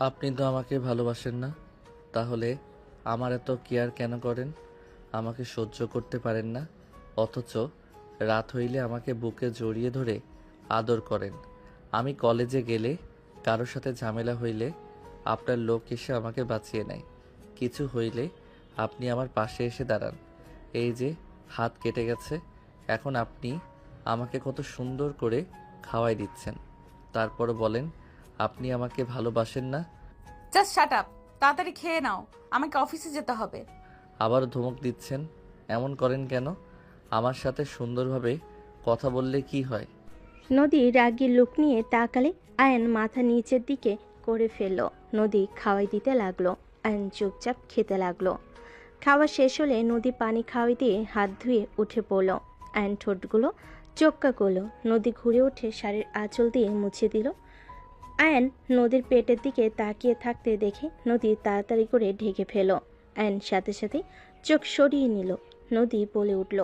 আপনি তো আমাকে ভালোবাসেন না, তাহলে আমার এত কেয়ার কেন করেন? আমাকে সহ্য করতে পারেন না, অথচ রাত হইলে আমাকে বুকে জড়িয়ে ধরে আদর করেন। আমি কলেজে গেলে, কারোর সাথে ঝামেলা হইলে আপনার লোক এসে আমাকে বাঁচিয়ে নেয়। কিছু হইলে আপনি আমার পাশে এসে দাঁড়ান। এই যে হাত কেটে গেছে, এখন আপনি আমাকে কত সুন্দর করে খাওয়াই দিচ্ছেন। তারপরও বলেন আপনি আমাকে ভালোবাসেন না। জাস্ট শাট আপ, তাড়াতাড়ি খেয়ে নাও, আমাকে অফিসে যেতে হবে। আবার ধমক দিচ্ছেন, এমন করেন কেন? আমার সাথে সুন্দরভাবে কথা বললে কি হয়? নদী রাগী লুক নিয়ে তাকালে আয়ন মাথা নিচের দিকে করে ফেলল। নদী খাওয়াই দিতে লাগলো। আয়ন চুপচাপ খেতে লাগলো। খাওয়া শেষ হলে নদী পানি খাওয়াই দিয়ে হাত ধুয়ে উঠে পড়ল। আয়ন ঠোঁটগুলো চোক্কা করলো। নদী ঘুরে উঠে শাড়ির আঁচল দিয়ে মুছে দিল। আয়ন নদীর পেটের দিকে তাকিয়ে থাকতে দেখে নদী তাড়াতাড়ি করে ঢেকে ফেল। আয়ন সাথে সাথে চোখ সরিয়ে নিল। নদী বলে উঠল,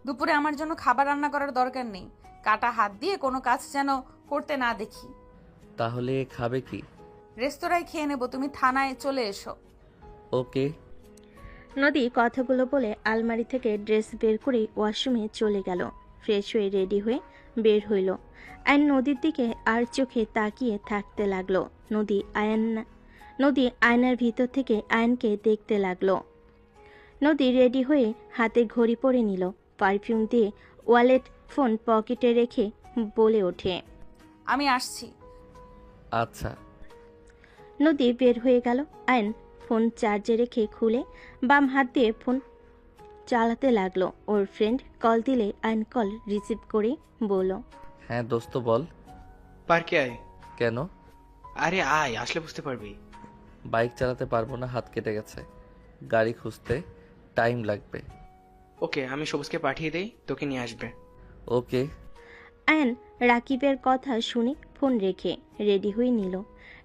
দুপুরে আমার জন্য খাবার রান্না করার দরকার নেই। কাটা হাত দিয়ে কোনো কাজ যেন করতে না দেখি। তাহলে খাবে কি? রেস্তোরাঁয় খেয়ে নেব, তুমি থানায় চলে এসো। ওকে। নদী কথাগুলো বলে আলমারি থেকে ড্রেস বের করে ওয়াশরুমে চলে গেল। ফ্রেশ হয়ে রেডি হয়ে বের হইল। আয়ন নদীর দিকে আর চোখে তাকিয়ে থাকতে লাগলো। নদী আয়নার ভিতর থেকে আয়নকে দেখতে লাগলো। নদী রেডি হয়ে হাতে ঘড়ি পরে নিল। পারফিউম দিয়ে ওয়ালেট ফোন পকেটে রেখে বলে ওঠে, আমি আসছি। আচ্ছা। নদী বের হয়ে গেল। আয়ন ফোন চার্জে রেখে খুলে বাম হাত দিয়ে ফোন চালাতে লাগলো। ওর ফ্রেন্ড কল দিলে আয়ন কল রিসিভ করে বলল, হ্যাঁ দোস্ত বল। পার্কে আয়। কেন? আরে আয়, আসলে বুঝতে পারবি। বাইক চালাতে পারবো না, হাত কেটে গেছে। গাড়ি খুঁজতে টাইম লাগবে। ওকে, আমি সবুজকে পাঠিয়ে দেই, তোকে নিয়ে আসবে। ওকে। আয়ন রাকিবের কথা শুনে ফোন রেখে রেডি হয়ে নিল।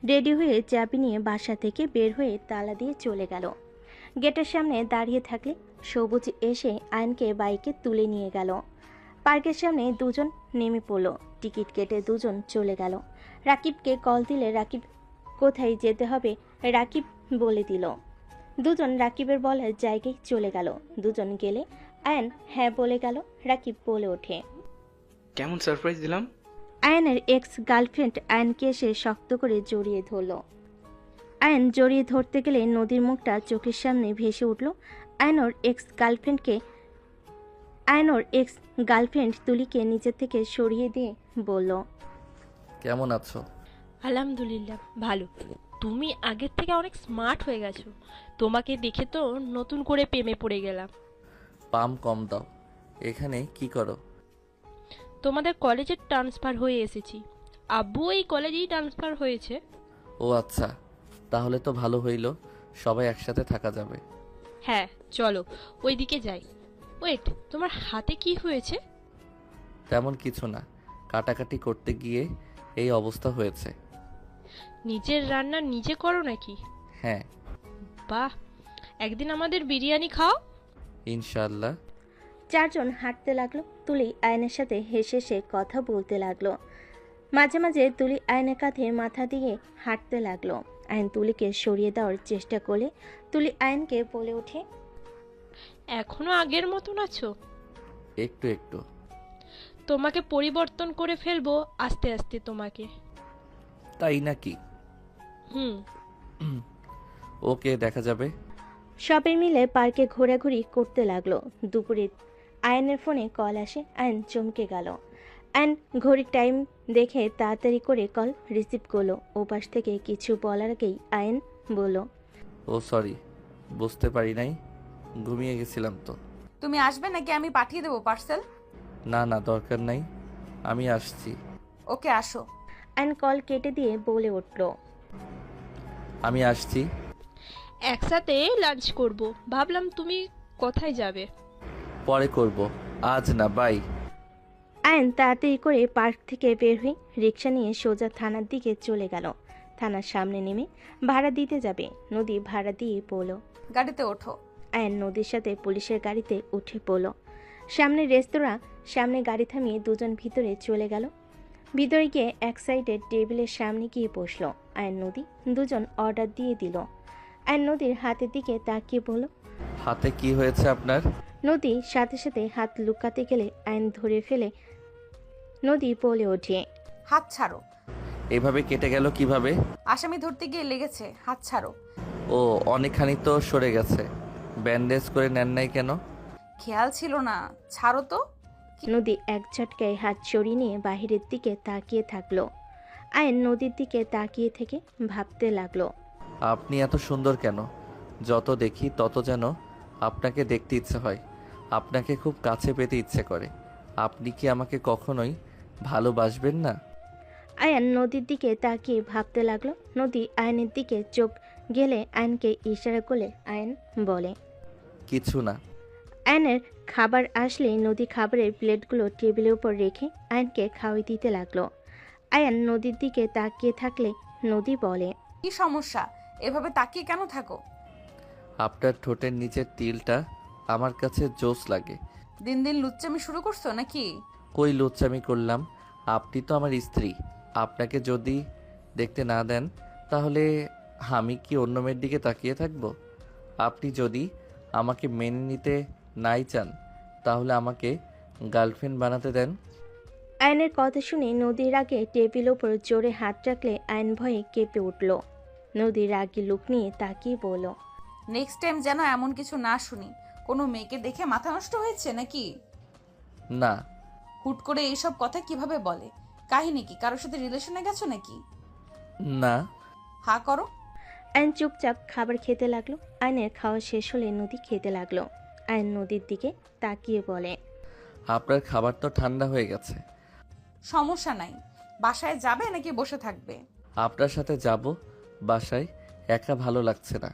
রেডি হয়ে চাবি নিয়ে বাসা থেকে বের হয়ে তালা দিয়ে চলে গেল। গেটের সামনে দাঁড়িয়ে থাকলে সবুজ এসে আয়নকে বাইকে তুলে নিয়ে গেল। পার্কের সামনে দুজন নেমে পড়ল। টিকিট কেটে দুজন চলে গেল। রাকিবকে কল দিলে রাকিব কোথায় যেতে হবে রাকিব বলে দিল। দুজন রাকিবের বলার জায়গায় চলে গেল। দুজন গেলে আয়ন হ্যাঁ বলে গেল। রাকিব বলে ওঠে, কেমন সারপ্রাইজ দিলাম? আয়নের এক্স গার্লফ্রেন্ড আয়নকে এসে শক্ত করে জড়িয়ে ধরল। আয়ন জড়িয়ে ধরতে গেলে নদীর মুখটা চোখের সামনে ভেসে উঠল। আয়নর এক্স গার্লফ্রেন্ড তুলিকে নিজের থেকে সরিয়ে দিয়ে বলল, কেমন আছো? আলহামদুলিল্লাহ ভালো। তুমি আগের থেকে অনেক স্মার্ট হয়ে গেছো। তোমাকে দেখে তো নতুন করে প্রেমে পড়ে গেলাম। পাম কম দাও। এখানে কি করো? তোমাদের কলেজে ট্রান্সফার হয়ে এসেছি। আব্বু এই কলেজেই ট্রান্সফার হয়েছে। ও আচ্ছা, তাহলে তো ভালো হইল, সবাই একসাথে থাকা যাবে। হ্যাঁ চলো ওইদিকে যাই। ওয়েট, তোমার হাতে কি হয়েছে? তেমন কিছু না, কাটাকাটি করতে গিয়ে এই অবস্থা হয়েছে। নিজের রান্না নিজে করো নাকি? হ্যাঁ। বাহ, একদিন আমাদের বিরিয়ানি খাও। ইনশাল্লাহ। চারজন হাঁটতে লাগলো। তুলি আয়নের সাথে হেসে হেসে কথা বলতে লাগলো। মাঝে মাঝে তুলি আয়নের কাঁধে মাথা দিয়ে হাঁটতে লাগলো। আয়ন তুলিকে সরিয়ে দেওয়ার চেষ্টা করলে তুলি আয়নকে বলে ওঠে, এখনো আগের মতন আছো? একটু একটু। তোমাকে পরিবর্তন করে ফেলবো আস্তে আস্তে তোমাকে। তাই নাকি? হুম। ওকে, দেখা যাবে। সবাই মিলে পার্কে ঘোরাঘুরি করতে লাগলো। দুপুরে আয়নের ফোনে কল আসে। আয়ন চমকে গেল। আয়ন ঘড়ির টাইম দেখে তাড়াতাড়ি করে কল রিসিভ করলো। ওপাশ থেকে কিছু বলার আগেই আয়ন বলল, ও সরি, বুঝতে পারি নাই, ঘুমিয়ে গেছিলাম তো। তুমি আসবে নাকি আমি পাঠিয়ে দেবো পার্সেল? না না, দরকার নাই, আমি আসছি। ওকে আসো। আয়ন কল কেটে দিয়ে বলে উঠল, আমি আসছি। একসাথে লাঞ্চ করব। ভাবলাম তুমি কোথায় যাবে। পরে করব, আজ না, বাই। আয়ন তাড়াতাড়ি করে পার্ক থেকে বের হয়ে রিক্সা নিয়ে সোজা থানার দিকে চলে গেল। থানার সামনে নেমে ভাড়া দিতে যাবে। নদী ভাড়া দিয়ে পড়ল। গাড়িতে ওঠো। আয়ন নদীর সাথে পুলিশের গাড়িতে উঠে পড়ল। সামনে রেস্তোরাঁ, সামনে গাড়ি থামিয়ে দুজন ভিতরে চলে গেল। ভিতরে গিয়ে এক সাইডে টেবিলের সামনে গিয়ে বসলো। আয়ন নদী দুজন অর্ডার দিয়ে দিল। আয়ন নদীর হাতের দিকে তাকিয়ে বলল। হাতে কি হয়েছে আপনার? নদী সাথে সাথে হাত লুকাতে গেলে আয়ন ধরে ফেলে নদী বলে ওঠে। হাত ছাড়ো। এভাবে কেটে গেল কিভাবে? আসামি ধরতে গিয়ে লেগেছে, হাত ছাড়ো। ও, অনেকখানি তো সরে গেছে। ব্যান্ডেজ করে নেন নাই কেন? খেয়াল ছিল না, ছাড়ো তো। নদী এক ঝটকায় হাত সরিয়ে নিয়ে বাহিরের দিকে তাকিয়ে থাকলো। আয়ন নদীর দিকে তাকিয়ে থেকে ভাবতে লাগলো। আপনি এত সুন্দর কেন? যত দেখি তত যেন আপনাকে দেখতে ইচ্ছে হয়, আপনাকে খুব কাছে পেতে ইচ্ছে করে। আপনি কি আমাকে কখনোই ভালোবাসবেন না? আয়ন নদীর দিকে তাকিয়ে ভাবতে লাগলো। নদী আয়নের দিকে চোখ গেলে আয়নকে ইশারা করলে আয়ন বলে, কিছু না। আয়নের খাবার আসলেই নদী খাবারের প্লেটগুলো টেবিলের উপর রেখে আয়নকে খাওয়াই দিতে লাগলো। আয়ন নদীর দিকে তাকিয়ে থাকলে নদী বলে, কি সমস্যা? এভাবে তাকিয়ে কেন থাকো? আপনার ঠোঁটের নিচের তিলটা আমার কাছে জোস লাগে। দিন দিন লুচ্চামি শুরু করছো নাকি? কই লুচ্চামি করলাম? আপনি তো আমার স্ত্রী। আপনাকে যদি দেখতে না দেন তাহলে আমি কি অন্য মেয়ের দিকে তাকিয়ে থাকবো? আপনি যদি আমাকে মেনে নিতে নাই চান তাহলে আমাকে গার্লফ্রেন্ড বানাতে দেন। আয়নের কথা শুনে নদীর আগে টেবিল ওপর জোরে হাত রাখলে আয়ন ভয়ে কেঁপে উঠল। নদীর রাগী লুক নিয়ে তাকিয়ে বলল, নেক্সট টাইম যেন এমন কিছু না শুনি। কোনো মেয়েকে দেখে মাথা নষ্ট হয়েছে নাকি? না। হুট করে এইসব কথা কিভাবে বলে? কাহিনী কি? কারোর সাথে রিলেশনে গেছো নাকি? না। হা করো। আয়ন চুপচাপ খাবার খেতে লাগলো। আয়নের খাওয়া শেষ হলে নদী খেতে লাগলো। আয়ন নদীর দিকে তাকিয়ে বলে, আপনার খাবার তো ঠান্ডা হয়ে গেছে। সমস্যা নাই। বাসায় যাবে নাকি বসে থাকবে? আপনার সাথে যাব বাসায়, একা ভালো লাগছে না।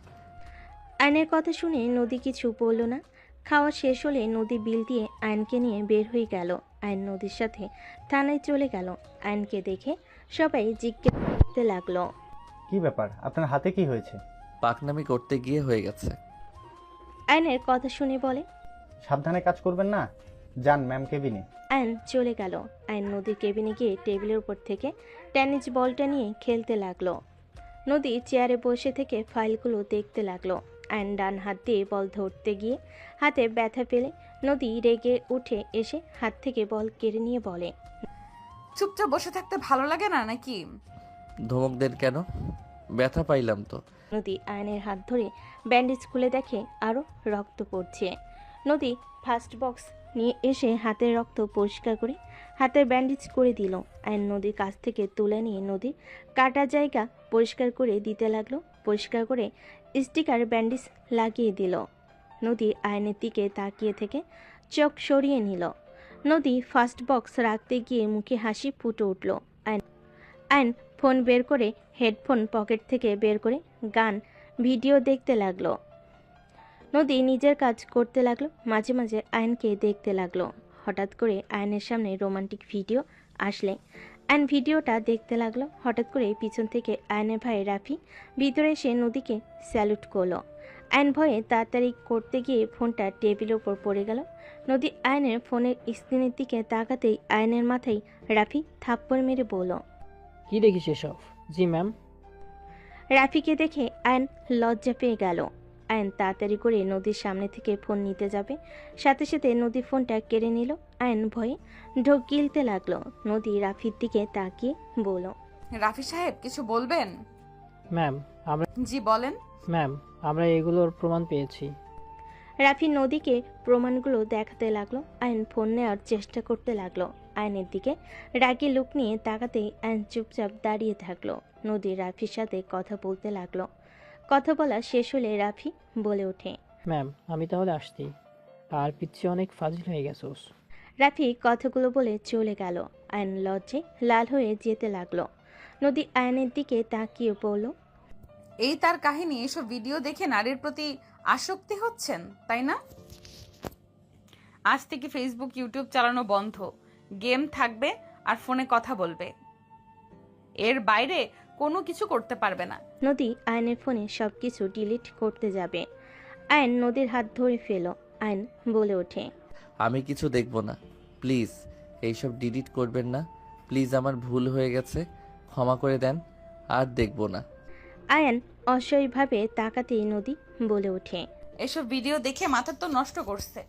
আয়নের কথা শুনে নদী কিছু বলল না। খাওয়া শেষ হলে নদী বিল দিয়ে আয়নকে নিয়ে বের হয়ে গেল। আয়ন নদীর সাথে থানায় চলে গেল। আয়নকে দেখে সবাই জিজ্ঞেস করতে লাগলো, কি ব্যাপার, আপনার হাতে কি হয়েছে? পাকনামি করতে গিয়ে হয়ে গেছে। আয়নের কথা শুনে বলে, সাবধানে কাজ করবেন না। যান ম্যাম কেবিনে। আয়ন চলে গেল। আয়ন নদীর কেবিনে গিয়ে টেবিলের উপর থেকে টেনিস বলটা নিয়ে খেলতে লাগলো। নদী চেয়ারে বসে থেকে ফাইলগুলো দেখতে লাগলো। আয়ন ডান হাত দিয়ে বল ধরতে গিয়ে হাতে ব্যথা পেলে নদী রেগে উঠে এসে হাত থেকে বল কেড়ে নিয়ে বলে, চুপচাপ বসে থাকতে ভালো লাগে না নাকি? ধমক দেন কেন? ব্যথা পাইলাম তো। নদী আয়নের হাত ধরে ব্যান্ডেজ খুলে দেখে আরও রক্ত পড়ছে। নদী ফার্স্ট বক্স নিয়ে এসে হাতের রক্ত পরিষ্কার করে হাতের ব্যান্ডেজ করে দিল। আয়ন নদীর কাছ থেকে তুলে নিয়ে নদীর কাটা জায়গা পরিষ্কার করে দিতে লাগলো। পরিষ্কার করে স্টিকার ব্যান্ডেজ লাগিয়ে দিল। নদী আয়নের দিকে তাকিয়ে থেকে চোখ সরিয়ে নিল। নদী ফার্স্ট বক্স রাখতে গিয়ে মুখে হাসি ফুটে উঠল। আয়ন ফোন বের করে হেডফোন পকেট থেকে বের করে গান ভিডিও দেখতে লাগলো। নদী নিজের কাজ করতে লাগলো, মাঝে মাঝে আয়নকে দেখতে লাগলো। হঠাৎ করে আয়নের সামনে রোমান্টিক ভিডিও আসলে আয়ন ভিডিওটা দেখতে লাগলো। হঠাৎ করে পিছন থেকে আয়নের ভাই রাফি ভিতরে এসে নদীকে স্যালুট করলো। আয়ন ভয়ে তাড়াতাড়ি করতে গিয়ে ফোনটা টেবিলের ওপর পড়ে গেল। নদী আয়নের ফোনের স্ক্রিনের দিকে তাকাতেই আয়নের মাথায় রাফি থাপ্পড় মেরে বলল, কি দেখিস এসব? জি ম্যাম। রাফিকে দেখে আয়ন লজ্জা পেয়ে গেল। আয়ন তাড়াতাড়ি করে নদীর সামনে থেকে ফোন নিতে যাবে, সাথে সাথে নদী ফোনটা কেড়ে নিল। আয়ন ভয়ে ঢোক গিলতে লাগলো। নদী রাফির দিকে তাকিয়ে বলল, রাফি সাহেব কিছু বলবেন? ম্যাম আমরা জি বলেন। ম্যাম আমরা এগুলোর প্রমাণ পেয়েছি। রাফি নদীকে প্রমাণগুলো দেখাতে লাগলো। আয়ন ফোন নেওয়ার চেষ্টা করতে লাগলো। আয়নের দিকে রাগী লুক নিয়ে তাকাতেই আয়ন চুপচাপ দাঁড়িয়ে থাকলো। নদী রাফির সাথে কথা বলতে লাগলো। কথা বলা শেষ হলে রাফি বলে ওঠে, ম্যাম আমি তাহলে আসছি, আর পিচ্ছে অনেক ফাজিল হয়ে গেছোস। রাফি কথাগুলো বলে চলে গেল। আয়ন লজ্জে লাল হয়ে যেতে লাগলো। নদী আয়নের দিকে তাকিয়ে বলল, এই তার কাহিনী? এসব ভিডিও দেখে নারীর প্রতি আসক্তি হচ্ছেন তাই না? আজ থেকে ফেসবুক ইউটিউব চালানো বন্ধ। গেম থাকবে আর ফোনে কথা বলবে, এর বাইরে কোনো কিছু করতে পারবে না। নদী আয়নের ফোনে সবকিছু ডিলিট করতে যাবে। আয়ন নদীর হাত ধরে ফেল। আয়ন বলে ওঠে, আমি কিছু দেখব না, প্লিজ। এইসব ডিলিট করবেন না, প্লিজ আমার ভুল হয়ে গেছে, ক্ষমা করে দেন, আর দেখব না। আয়ান অসহায়ভাবে তাকাতেই নদী বলে ওঠে। এসব ভিডিও দেখে মাথা তো নষ্ট করছে।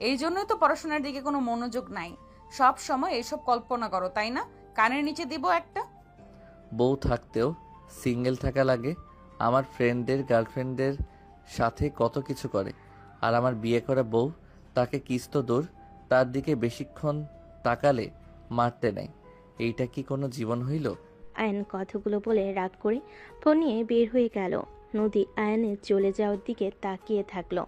এই জন্যই তো পড়াশোনার দিকে কোনো মনোযোগ নাই। সব সময় এসব কল্পনা করো, তাই না? কানের নিচে দিব একটা। বউ থাকতেও সিঙ্গেল থাকা লাগে। আমার ফ্রেন্ডদের গার্লফ্রেন্ডদের সাথে কত কিছু করে, আর আমার বিয়ে করা বউ, তাকে কিস তো দূর, তার দিকে বেশিক্ষণ তাকালে মারতে নেয়। এইটা কি কোনো জীবন হইল? আয়ান কথাগুলো বলে রাগ করে ফোন নিয়ে বের হয়ে গেল। নদী আয়ানের চলে যাওয়ার দিকে তাকিয়ে থাকলো।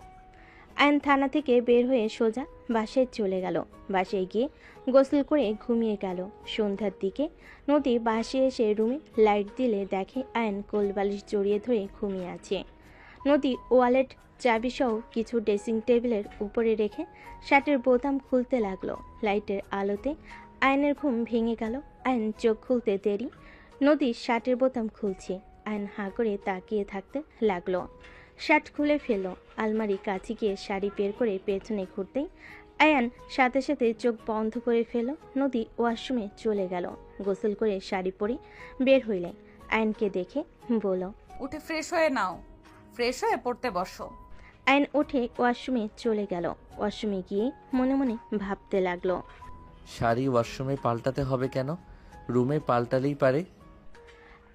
আয়ান থানা থেকে বের হয়ে সোজা বাসায় চলে গেল। বাসায় গিয়ে গোসল করে ঘুমিয়ে গেল। সন্ধ্যার দিকে নদী বাসে এসে রুমে লাইট দিলে দেখে আয়ান কোলবালিশ জড়িয়ে ধরে ঘুমিয়ে আছে। নদী ওয়ালেট, চাবিসহ কিছু ড্রেসিং টেবিলের উপরে রেখে শার্টের বোতাম খুলতে লাগলো। লাইটের আলোতে আয়নের ঘুম ভেঙে গেল। আয়ন চোখ খুলতে দেরি। নদী শার্টের বোতাম খুলছে। আয়ন হাঁ করে তাকিয়ে থাকতে লাগলো। শার্ট খুলে ফেলল। আলমারি কাছে গিয়ে শাড়ি বের করে পেছনে ঘুরতেই আয়ান সাথে সাথে চোখ বন্ধ করে ফেলল। নদী ওয়াশরুমে চলে গেল। গোসল করে শাড়ি পরে বের হইলে আয়নকে দেখে বলল, উঠে ফ্রেশ হয়ে নাও, ফ্রেশ হয়ে পড়তে বসো। আয়ন উঠে ওয়াশরুমে চলে গেল। ওয়াশরুমে গিয়ে মনে মনে ভাবতে লাগলো। শাড়ি ওয়াশরুমে পাল্টাতে হবে কেন? রুমে পাল্টালেই পারে।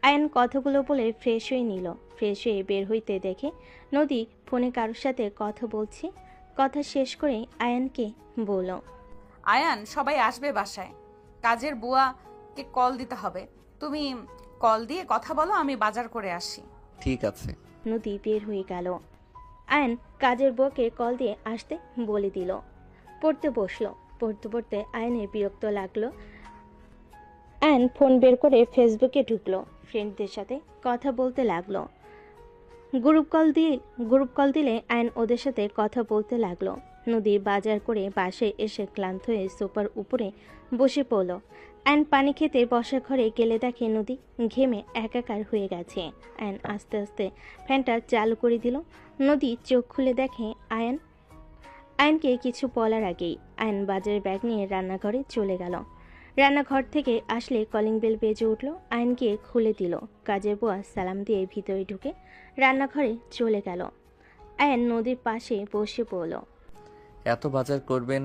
আয়ন কথাগুলো বলে ফ্রেশ হয়ে নিল। ফ্রেশ হয়ে বের হইতে দেখে নদী ফোনে কারোর সাথে কথা বলছে। কথা শেষ করে আয়ানকে বলল, আয়ান, সবাই আসবে বাসায়, কাজের বুয়াকে কল দিতে হবে। তুমি কল দিয়ে কথা বলো, আমি বাজার করে আসি। ঠিক আছে। নদী বের হয়ে গেল। আয়ন কাজের বউকে কল দিয়ে আসতে বলে দিল। পড়তে বসলো। পড়তে পড়তে আয়নের বিরক্ত লাগলো। আয়ন ফোন বের করে ফেসবুকে ঢুকলো। ফ্রেন্ডদের সাথে কথা বলতে লাগলো। গ্রুপ কল দিলে আয়ন ওদের সাথে কথা বলতে লাগলো। নদী বাজার করে বাসায় এসে ক্লান্ত হয়ে সোফার উপরে বসে পড়ল। আয়ন পানি খেতে বসার ঘরে গেলে দেখে নদী ঘেমে একাকার হয়ে গেছে। আয়ন আস্তে আস্তে ফ্যানটা চালু করে দিল। নদী চোখ খুলে দেখে আয়নকে কিছু বলার আগেই আয়ন বাজারের ব্যাগ নিয়ে রান্নাঘরে চলে গেল। রান্নাঘর থেকে আসলে কলিং বেল বেজে উঠল। আয়ন গিয়ে খুলে দিল। কাজের বুয়া সালাম দিয়ে ভিতরে ঢুকে রান্নাঘরে চলে গেল। আয়ন নদীর পাশে বসে পড়ল। এত বাজার করবেন,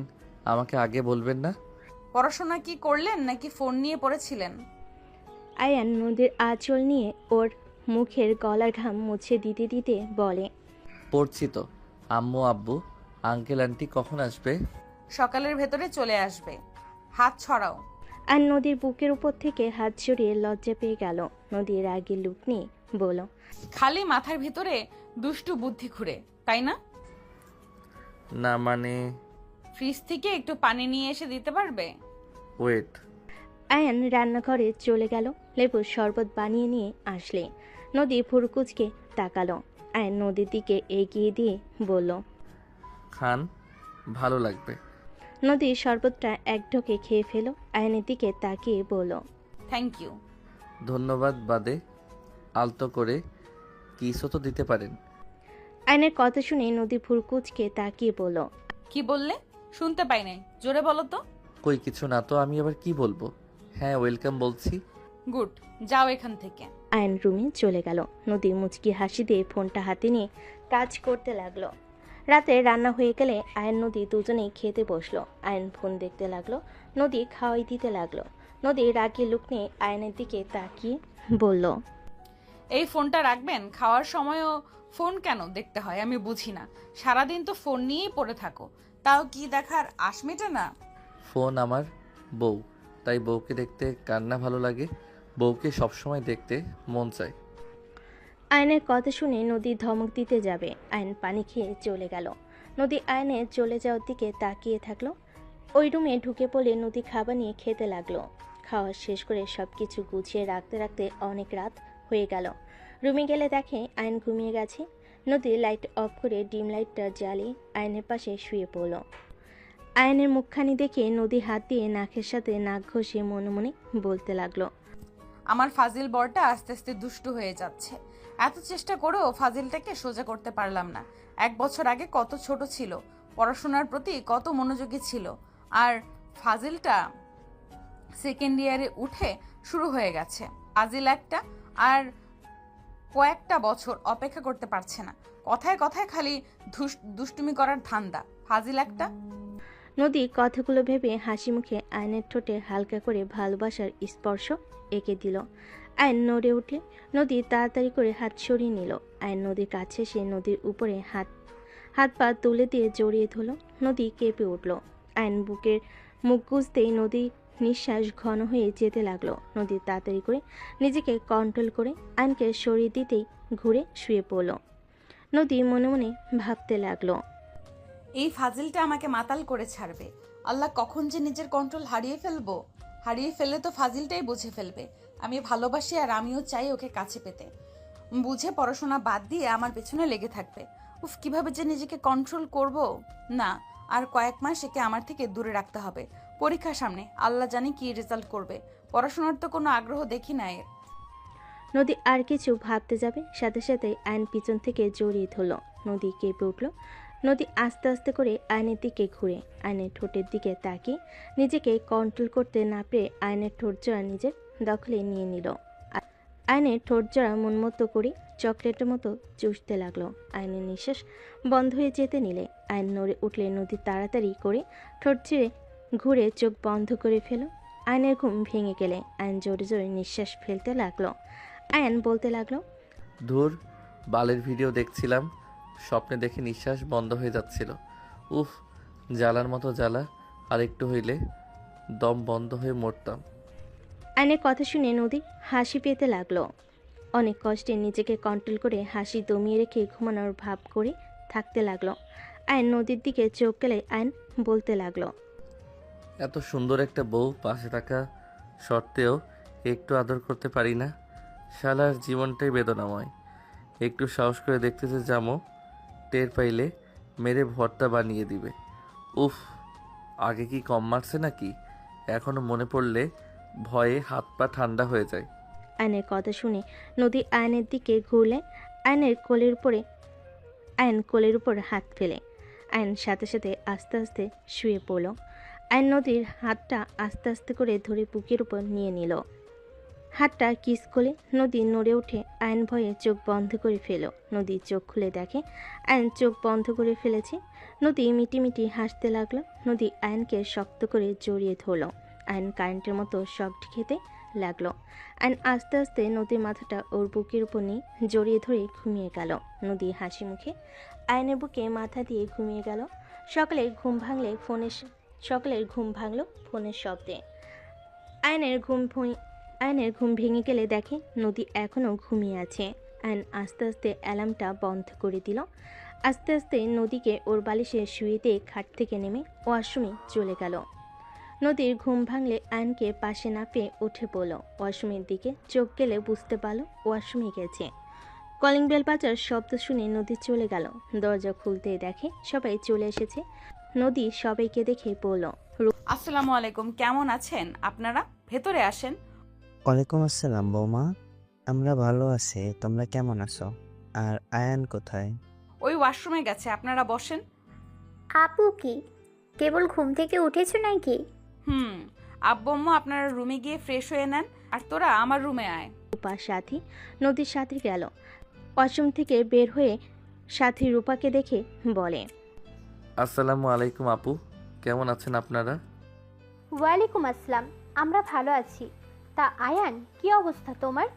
আমাকে আগে বলবেন না? পড়াশোনা কি করলেন নাকি ফোন নিয়ে পড়েছিলেন? আয়ান নদীর আঁচল নিয়ে ওর মুখের গলার ঘাম মুছে দিতে দিতে বলে, পড়ছি তো। আম্মু আব্বু আঙ্কেল আন্টি কখন আসবে? সকালের ভেতরে চলে আসবে। হাত ছড়াও। আর নদীর বুকের উপর থেকে হাত সরিয়ে লজ্জা পেয়ে গেল। নদীর রাগের লুক নিয়ে বলল, খালি মাথার ভিতরে দুষ্টু বুদ্ধি ঘুরে, তাই না? না মানে, ফ্রিজ থেকে একটু পানি নিয়ে এসে দিতে পারবে? ওয়েট। আয়ান রান্নাঘরে চলে গেল। লেবুর শরবত বানিয়ে নিয়ে আসলে নদী ফুরকুচকে তাকালো। আয়ান নদীর দিকে এগিয়ে দিয়ে বলল, খান, ভালো লাগবে। নদী শরবতটা এক ঢোকে খেয়ে ফেলো। আয়নের দিকে তাকিয়ে বলল, থ্যাংক ইউ। ধন্যবাদ বাদে আলতো করে কিসও তো দিতে পারেন। আয়নের কথা শুনে নদী ফুরকুচকে তাকিয়ে বলল, কি বললে? শুনতে পাই নাই, জোরে বলো তো। কই কিছু না তো, আমি আবার কি বলবো? হ্যাঁ ওয়েলকাম বলছি। গুড, যাও এখান থেকে। আয়ন রুমে চলে গেল। নদী মুচকি হাসি দিয়ে ফোনটা হাতে নিয়ে কাজ করতে লাগলো। রাতে রান্না হয়ে গেলে আয়ন নদী দুজনেই খেতে বসলো। আয়ন ফোন দেখতে লাগলো, নদী খাওয়াই দিতে লাগলো। নদী রাগে লুক নিয়ে আয়নের দিকে তাকিয়ে বলল, এই ফোনটা রাখবেন? খাওয়ার সময়ও ফোন কেন দেখতে হয় আমি বুঝি না। সারাদিন তো ফোন নিয়েই পড়ে থাকো, তাও কি দেখার আশ মেটে না? ফোন আমার বউ, তাই বউকে দেখতে কার না ভালো লাগে? বউকে সবসময় দেখতে মন চায়। আয়নের কথা শুনে নদী ধমক দিতে যাবে, আয়ন পানি খেয়ে চলে গেল। নদী আয়নের চলে যাওয়ার দিকে তাকিয়ে থাকলো। ওই রুমে ঢুকে পড়ে নদী খাবার নিয়ে খেতে লাগলো। খাওয়া শেষ করে সব কিছু গুছিয়ে রাখতে রাখতে অনেক রাত হয়ে গেল। রুমে গেলে দেখে আয়ন ঘুমিয়ে গেছে। নদী লাইট অফ করে ডিম লাইটটা জ্বালিয়ে আয়নের পাশে শুয়ে পড়ল। আয়নের মুখখানি দেখে নদী হাত দিয়ে নাকের সাথে নাক ঘষে মনে মনে বলতে লাগলো, আমার ফাজিল বরটা আস্তে আস্তে দুষ্টু হয়ে যাচ্ছে। এত চেষ্টা করেও ফাজিলটাকে সোজা করতে পারলাম না। 1 বছর আগে কত ছোট ছিল, পড়াশোনার প্রতি কত মনোযোগী ছিল, আর ফাজিলটা সেকেন্ড ইয়ারে উঠে শুরু হয়ে গেছে ফাজিল একটা। আর কয়েকটা বছর অপেক্ষা করতে পারছে না। কথায় কথায় খালি দুষ্টুমি করার ধান্দা। ফাজিল একটা। নদী কথাগুলো ভেবে হাসি মুখে আয়নের ঠোঁটে হালকা করে ভালোবাসার স্পর্শ এঁকে দিল। আয়ন নড়ে উঠলে নদী তাড়াতাড়ি করে হাত সরিয়ে নিল। আয়ন নদীর কাছে এসে নদীর উপরে হাত পা তুলে দিয়ে জড়িয়ে ধরল। নদী কেঁপে উঠল। আয়ন বুকের মুখ গুজতেই নদী নিঃশ্বাস ঘন হয়ে যেতে লাগলো। নদী তাড়াতাড়ি করে নিজেকে কন্ট্রোল করে আয়নকে সরিয়ে দিতেই ঘুরে শুয়ে পড়ল। নদী মনে মনে ভাবতে লাগলো, এই ফাজিলটা আমাকে মাতাল করে ছাড়বে। আল্লাহ, কখন যে নিজের কন্ট্রোল হারিয়ে ফেলবো। হারিয়ে ফেললে তো ফাজিলটাই বুঝে ফেলবে আমি ভালোবাসি, আর আমিও চাই ওকে কাছে পেতে। বুঝে পড়াশোনা বাদ দিয়ে আমার পেছনে লেগে থাকবে। উফ, কিভাবে যে নিজেকে কন্ট্রোল করব। না, আর কয়েক মাস একে আমার থেকে দূরে রাখতে হবে। পরীক্ষা সামনে, আল্লাহ জানি কি রেজাল্ট করবে। পড়াশোনার তো কোনো আগ্রহ দেখি না এর। নদী আর কিছু ভাবতে যাবে সাথে সাথে আয়ন পিছন থেকে জড়িয়ে ধরল। নদী কেঁপে উঠল। নদী আস্তে আস্তে করে আয়নের দিকে ঘুরে আয়নের ঠোঁটের দিকে তাকিয়ে নিজেকে কন্ট্রোল করতে না পেরে আয়নের ঠোঁট জোড়া নিজের দখলে নিয়ে নিল। আয়নের ঠোঁট জোড়া মনমতো করে চকলেটের মতো চুষতে লাগলো। আয়নের নিঃশ্বাস বন্ধ হয়ে যেতে নিলে আয়ন নড়ে উঠলে নদী তাড়াতাড়ি করে ঠোঁট ছিঁড়ে ঘুরে চোখ বন্ধ করে ফেল। আয়নের ঘুম ভেঙে গেলে আয়ন জোরে জোরে নিঃশ্বাস ফেলতে লাগলো। আয়ন বলতে লাগলো, ধুর, বালের ভিডিও দেখছিলাম, স্বপ্নে দেখে নিঃশ্বাস বন্ধ হয়ে যাচ্ছিল। উফ, জ্বালার মতো জ্বালা, আর একটু হইলে দম বন্ধ হয়ে মরতাম। আয়নের কথা শুনে নদী হাসি পেতে লাগলো। অনেক কষ্টে নিজেকে কন্ট্রোল করে হাসি দমিয়ে রেখে ঘুমানোর ভাব করে থাকতে লাগলো। আয়ন নদীর দিকে চোখ গেলে আয়ন বলতে লাগলো, এত সুন্দর একটা বউ পাশে থাকা সত্ত্বেও একটু আদর করতে পারি না। শালার জীবনটাই বেদনাময়। একটু সাহস করে দেখতেছে জামো, টের পাইলে মেরে ভর্তা বানিয়ে দিবে। উফ, আগে কি কম মারছে নাকি? এখনো মনে পড়লে ভয়ে হাত পা ঠান্ডা হয়ে যায়। আয়নের কথা শুনে নদী আয়নের দিকে ঘুরলে আয়ন কোলের উপর হাত ফেলে আয়ন সাথে সাথে আস্তে আস্তে শুয়ে পড়ল। আয়ন নদীর হাতটা আস্তে আস্তে করে ধরে বুকের উপর নিয়ে নিল। হাতটা কিস করলে নদী নড়ে উঠে আয়ন ভয়ে চোখ বন্ধ করে ফেল। নদী চোখ খুলে দেখে আয়ন চোখ বন্ধ করে ফেলেছে। নদী মিটিমিটি হাসতে লাগলো। নদী আয়নকে শক্ত করে জড়িয়ে ধরল। আয়ন কারেন্টের মতো শক খেতে লাগলো। আয়ন আস্তে আস্তে নদীর মাথাটা ওর বুকের উপর নিয়ে জড়িয়ে ধরে ঘুমিয়ে গেল। নদী হাসি মুখে আয়নের বুকে মাথা দিয়ে ঘুমিয়ে গেল। সকলের ঘুম ভাঙলো ফোনের শব্দে। আয়নের ঘুম ভেঙে গেলে দেখে নদী এখনও ঘুমিয়ে আছে। আয়ন আস্তে আস্তে অ্যালার্মটা বন্ধ করে দিল। আস্তে আস্তে নদীকে ওর বালিশে শুয়ে দিয়ে খাট থেকে নেমে ওয়াশরুমে চলে গেল। নদীর ঘুম ভাঙলে আয়নকে পাশে না পেয়ে উঠে পড়ল। ওয়াশরুমের দিকে চোখ গেলে বুঝতে পারল ওয়াশরুমে গেছে। কলিং বেল বাজার শব্দ শুনে নদী চলে গেল। দরজা খুলতে দেখে সবাই চলে এসেছে। নদী সবাইকে দেখে বলল, আসসালামু আলাইকুম, কেমন আছেন আপনারা? ভেতরে আসেন। ওয়ালাইকুম আসসালাম বৌমা, আমরা ভালো আছি, তোমরা কেমন আছো? আর আয়ান কোথায়? ওই ওয়াশরুমে গেছে, আপনারা বসেন। আপু কি কেবল ঘুম থেকে উঠেছো নাকি? আব্বু আম্মু আপনারা রুমে গিয়ে ফ্রেশ হয়ে নেন, আর তোরা আমার রুমে আয়। রূপার সাথী নদীর সাথে গেল। ওয়াশরুম থেকে বের হয়ে সাথী রূপাকে দেখে বলে, আসসালামু আলাইকুম আপু, কেমন আছেন আপনারা? ওয়ালাইকুম আসসালাম, আমরা ভালো আছি। তা আয়ান, কি অবস্থা তোমার?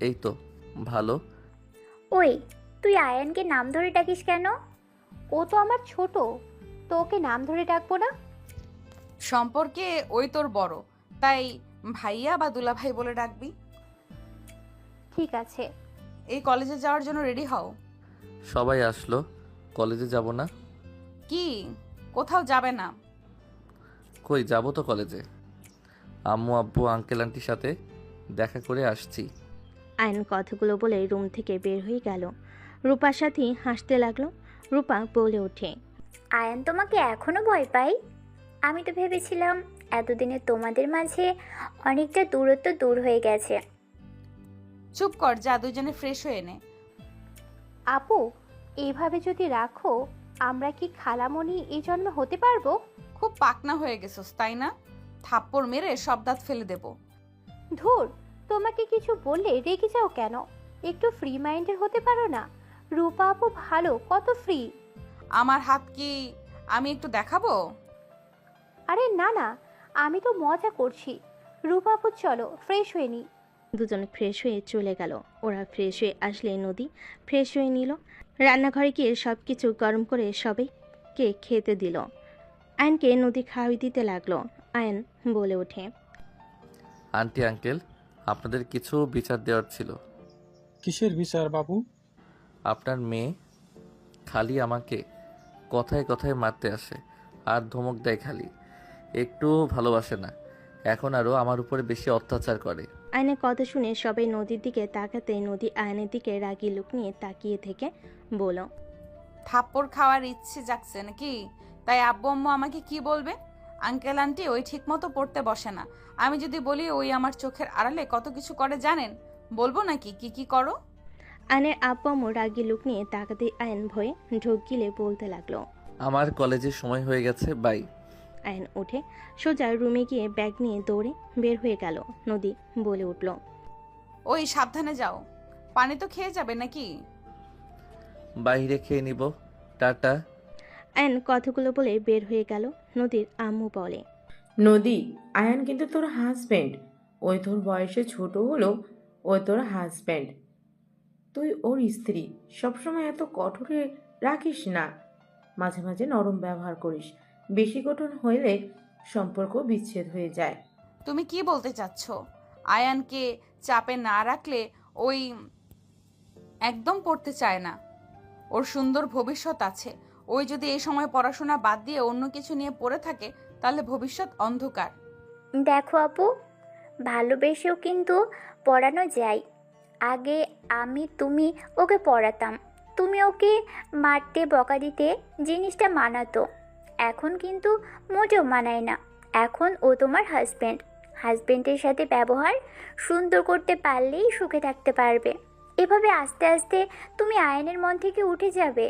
এই তো ভালো। ওই, তুই আয়ানকে নাম ধরে ডাকিস কেন? ও তো আমার ছোট, তো ওকে নাম ধরে ডাকবো না? সম্পর্কে ওই তোর বড়, তাই ভাইয়া বা দুলা ভাই বলে ডাকবি। ঠিক আছে। এই কলেজে যাওয়ার জন্য রেডি হও। সবাই আসলো, কলেজে যাব না? কি, কোথাও যাবে না? কই যাব তো কলেজে, আম্মু আব্বু আঙ্কেল আন্টির সাথে দেখা করে আসছি। আয়ন কথাগুলো বলে রুম থেকে বের হয়ে গেল। রূপার সাথে হাসতে লাগলো। রূপা বলে ওঠে, আয়ান তোমাকে এখনো ভয় পাই? আমি তো ভেবেছিলাম এতদিনে তোমাদের মাঝে অনেকটা দূরত্ব দূর হয়ে গেছে। চুপ কর, যা দুজনে ফ্রেশ হয়ে নে। আপু, এইভাবে যদি রাখো, আমরা কি খালামণি এই জন্মে হতে পারবো? খুব পাকনা হয়ে গেছস তাই না? থাপ্পড় মেরে সব দাঁত ফেলে দেব। ধুর, তোমাকে কিছু বললে রেগে যাও কেন? একটু ফ্রি মাইন্ডের হতে পারো না? রূপা আপু ভালো, কত ফ্রি। আমার হাত কি আমি একটু দেখাবো? আরে না না, আমি তো মজা করছি। রূপা আপু চলো ফ্রেশ হয়ে নি। দুজন ফ্রেশ হয়ে চলে গেল। ওরা ফ্রেশ হয়ে আসলে নদী ফ্রেশ হয়ে নিল। রান্নাঘরে গিয়ে সব কিছু গরম করে সবাইকে খেতে দিল। আয়নকে নদী খাওয়াই দিতে লাগলো। আয়ন বলে ওঠে, আন্টি আঙ্কেল, আপনাদের কিছু বিচার দেওয়ার ছিল। কিসের বিচার বাবু? আপনার মেয়ে খালি আমাকে কথায় কথায় মারতে আসে আর ধমক দেয়, খালি একটু ভালোবাসে না। এখন আরও আমার উপরে বেশি অত্যাচার করে। আয়নের কথা শুনে সবাই নদীর দিকে তাকাতে নদী আয়নের দিকে রাগী লুক নিয়ে তাকিয়ে থেকে বলল, থাপ্পড় খাওয়ার ইচ্ছে জাগছে নাকি? তাই আব্বু আম্মু আমাকে কি বলবে? আঙ্কেল আন্টি ওই ঠিক মতো পড়তে বসে না। আমি যদি বলি ওই আমার চোখের আড়ালে কত কিছু করে জানেন, বলবো নাকি কি কি করো? আয়নের আব্বু আম্মু রাগী লুক নিয়ে তাকাতে আয়ন ভয়ে ঢোক গিলে বলতে লাগলো, আমার কলেজের সময় হয়ে গেছে, বাই। আয়ন উঠে সোজা রুমে গিয়ে ব্যাগ নিয়ে দৌড়ে বের হয়ে গেল। নদী বলে উঠল, ওই সাবধানে যাও, পানি তো খেয়ে যাবে নাকি? বাইরে খেয়ে নিব, টাটা। আয়ন কথাগুলো বলে বের হয়ে গেল। নদীর আম্মু বলে, নদী, আয়ান কিন্তু তোর হাজব্যান্ড। ওই তোর বয়সে ছোট হলেও ওই তোর হাজব্যান্ড। তুই ওর স্ত্রী। সবসময় এত কঠোরে রাখিস না, মাঝে মাঝে নরম ব্যবহার করিস। বেশি কঠোর হইলে সম্পর্ক বিচ্ছেদ হয়ে যায়। তুমি কি বলতে চাচ্ছ? আয়ানকে চাপে না রাখলে ওই একদম পড়তে চায় না। ওর সুন্দর ভবিষ্যৎ আছে। ওই যদি এই সময় পড়াশোনা বাদ দিয়ে অন্য কিছু নিয়ে পড়ে থাকে, তাহলে ভবিষ্যৎ অন্ধকার। দেখো আপু, ভালোবেসেও কিন্তু পড়ানো যায়। আগে তুমি ওকে পড়াতাম, তুমি ওকে মারতে বকা দিতে, জিনিসটা মানাতো। এখন কিন্তু মোটেও মানায় না। এখন ও তোমার হাজব্যান্ডের সাথে ব্যবহার সুন্দর করতে পারলেই সুখে থাকতে পারবে। এভাবে আস্তে আস্তে তুমি আয়নের মন থেকে উঠে যাবে।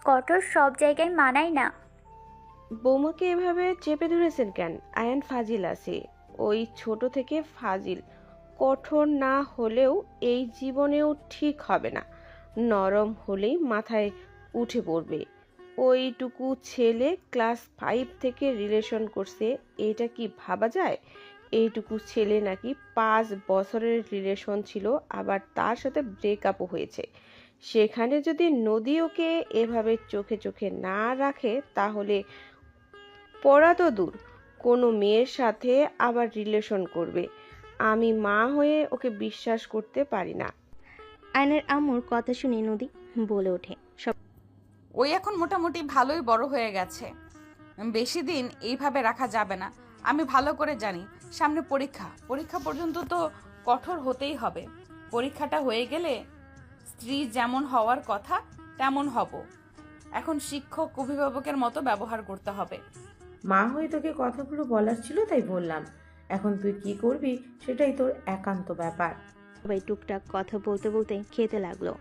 কঠোর সব জায়গায় মানায় না। বৌমাকে এভাবে চেপে ধরেছেন কেন? আয়ান ফাজিল আছে, ওই ছোট থেকে ফাজিল। কঠোর না হলেও এই জীবনেও ঠিক হবে না। নরম হলেই মাথায় উঠে পড়বে। ওইটুকু ছেলে ক্লাস 5 থেকে রিলেশন করছে, এটা কি ভাবা যায়? এইটুকু ছেলে নাকি 5 বছরের রিলেশন ছিল, আবার তার সাথে ব্রেকআপও হয়েছে। সেখানে যদি নদী ওকে এভাবে চোখে চোখে না রাখে, তাহলে পড়া তো দূর, কোনো মেয়ের সাথে আবার রিলেশন করবে। আমি মা হয়ে ওকে বিশ্বাস করতে পারি না। আয়নের আম্মুর কথা শুনে নদী বলে ওঠে, ওই এখন মোটামুটি ভালোই বড় হয়ে গেছে। বেশি দিন এইভাবে রাখা যাবে না। আমি ভালো করে জানি সামনে পরীক্ষা পর্যন্ত তো কঠোর হতেই হবে। পরীক্ষাটা হয়ে গেলে স্ত্রী যেমন হওয়ার কথা তেমন হব। এখন শিক্ষক অভিভাবকের মতো ব্যবহার করতে হবে। মা হয়ে তোকে কথাগুলো বলার ছিল, তাই বললাম। এখন তুই কি করবি সেটাই তোর একান্ত ব্যাপার। সবাই টুকটাক কথা বলতে বলতে খেতে লাগলো।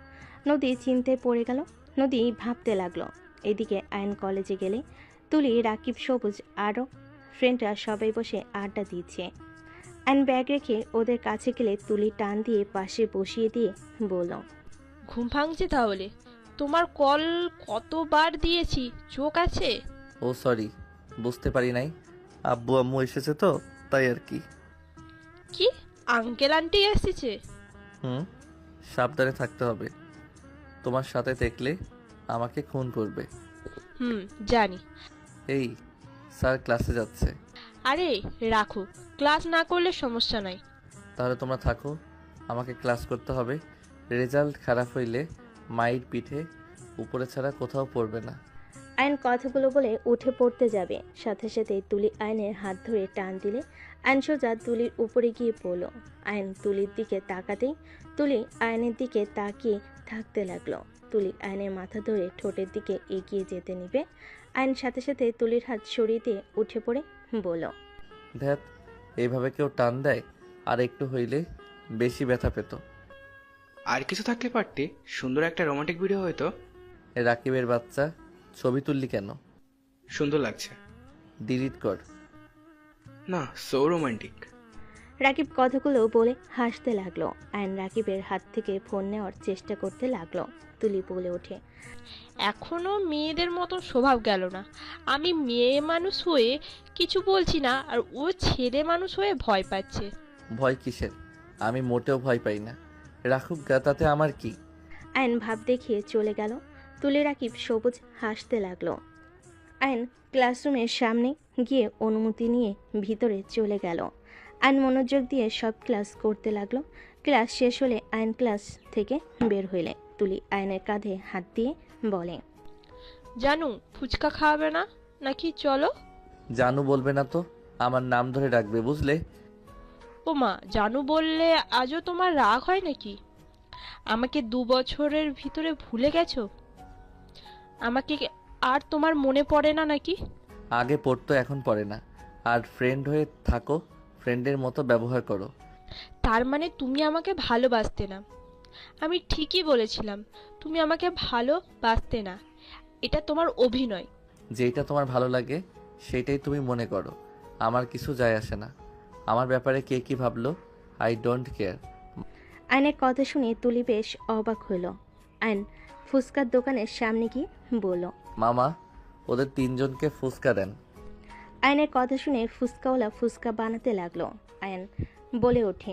নদী চিন্তায় পড়ে গেল। নদী ভাবতে লাগলো। এদিকে আয়ন কলেজে গেলে তুলি, রাকিব, সবুজ আরও ফ্রেন্ডরা সবাই বসে আড্ডা দিচ্ছে। আয়ন ব্যাগ রেখে ওদের কাছে গেলে তুলি টান দিয়ে পাশে বসিয়ে দিয়ে বলল, ঘুম ভাঙছে তাহলে? তোমার কল কতবার দিয়েছি, চোখ আছে? ও সরি, বুঝতে পারি নাই। আব্বু আম্মু এসেছে তো, তাই আর কি। কি আঙ্কেল আন্টি এসেছে? সাবধানে থাকতে হবে। তোমার সাথে দেখলে আমাকে খুন করবে। জানি। এই স্যার ক্লাসে যাচ্ছে। আরে রাখো, ক্লাস না করলে সমস্যা নাই। তাহলে তোমরা থাকো, আমাকে ক্লাস করতে হবে। রেজাল্ট খারাপ হইলে মায়ের পিঠে উপরে ছাড়া কোথাও পড়বে না। আয়ন কথাগুলো বলে উঠে পড়তে যাবে, সাথে সাথে তুলি আয়নের হাত ধরে টান দিলে আয়ন সোজা তুলির উপরে গিয়ে পড়ল। আয়ন তুলির দিকে তাকাতেই তুলি আয়নের দিকে তাকিয়ে থাকতে লাগলো। তুলি আয়নের মাথা ধরে ঠোঁটের দিকে এগিয়ে যেতে নিবে। আয়ন সাথে সাথে তুলির হাত সরিয়ে দিয়ে উঠে পড়ে বলল, ধ্যাত, এইভাবে কেউ টান দেয়? আর একটু হইলে বেশি ব্যথা পেত। আর কিছু থাকলে পারতে, সুন্দর একটা রোমান্টিক ভিডিও হয়তো। রাকিবের বাচ্চা, ছবি তুললি কেন? সুন্দর লাগছে। ডিলিট কর। না, সো রোমান্টিক। রাকিব কথাগুলো বলে হাসতে লাগলো। আয়ন রাকিবের হাত থেকে ফোন নেওয়ার চেষ্টা করতে লাগলো। তুলি বলে ওঠে, এখনো মেয়েদের মতো স্বভাব গেল না। আমি মেয়ে মানুষ হয়ে কিছু বলছি না, আর ও ছেলে মানুষ হয়ে ভয় পাচ্ছে। ভয় কিসের? আমি মোটেও ভয় পাই না। রাখুক গা, তাতে আমার কি? আয়ন ভাব দেখিয়ে চলে গেল। তুলি রাকিব সবুজ হাসতে লাগলো। আয়ন ক্লাসরুমের সামনে গিয়ে অনুমতি নিয়ে ভিতরে চলে গেল। আয়ন মনোযোগ দিয়ে সব ক্লাস করতে লাগলো। ক্লাস শেষ হলে আয়ন ক্লাস থেকে বের হইলে তুলি আয়নের কাঁধে হাত দিয়ে বলে, জানু ফুচকা খাওয়াবে না নাকি? চলো। জানু বলবে না তো, আমার নাম ধরে ডাকবে, বুঝলে? ও মা, জানু বললে আজও তোমার রাগ হয় নাকি? আমাকে 2 বছরের ভিতরে ভুলে গেছো? আমাকে আর তোমার মনে পড়ে না নাকি? আগে পড়তো, এখন পড়ে না। আর ফ্রেন্ড হয়ে থাকো, ফ্রেন্ডের মতো ব্যবহার করো। তার মানে তুমি আমাকে ভালোবাসতে না? আমি ঠিকই বলেছিলাম, তুমি আমাকে ভালোবাসতে না। এটা তোমার অভিনয়। যেটা তোমার ভালো লাগে সেটাই তুমি মনে করো, আমার কিছু যায় আসে না। আমার ব্যাপারে কে কি ভাবলো, আই ডোন্ট কেয়ার। আয়নের কথা শুনে তুলি বেশ অবাক হইল। আয়ন ফুচকার দোকানের সামনে গিয়ে বলল, মামা, ওদের 3 জনকে ফুসকা দেন। আয়নের কথা শুনে ফুচকাওয়ালা ফুচকা বানাতে লাগলো। আয়ন বলে ওঠে,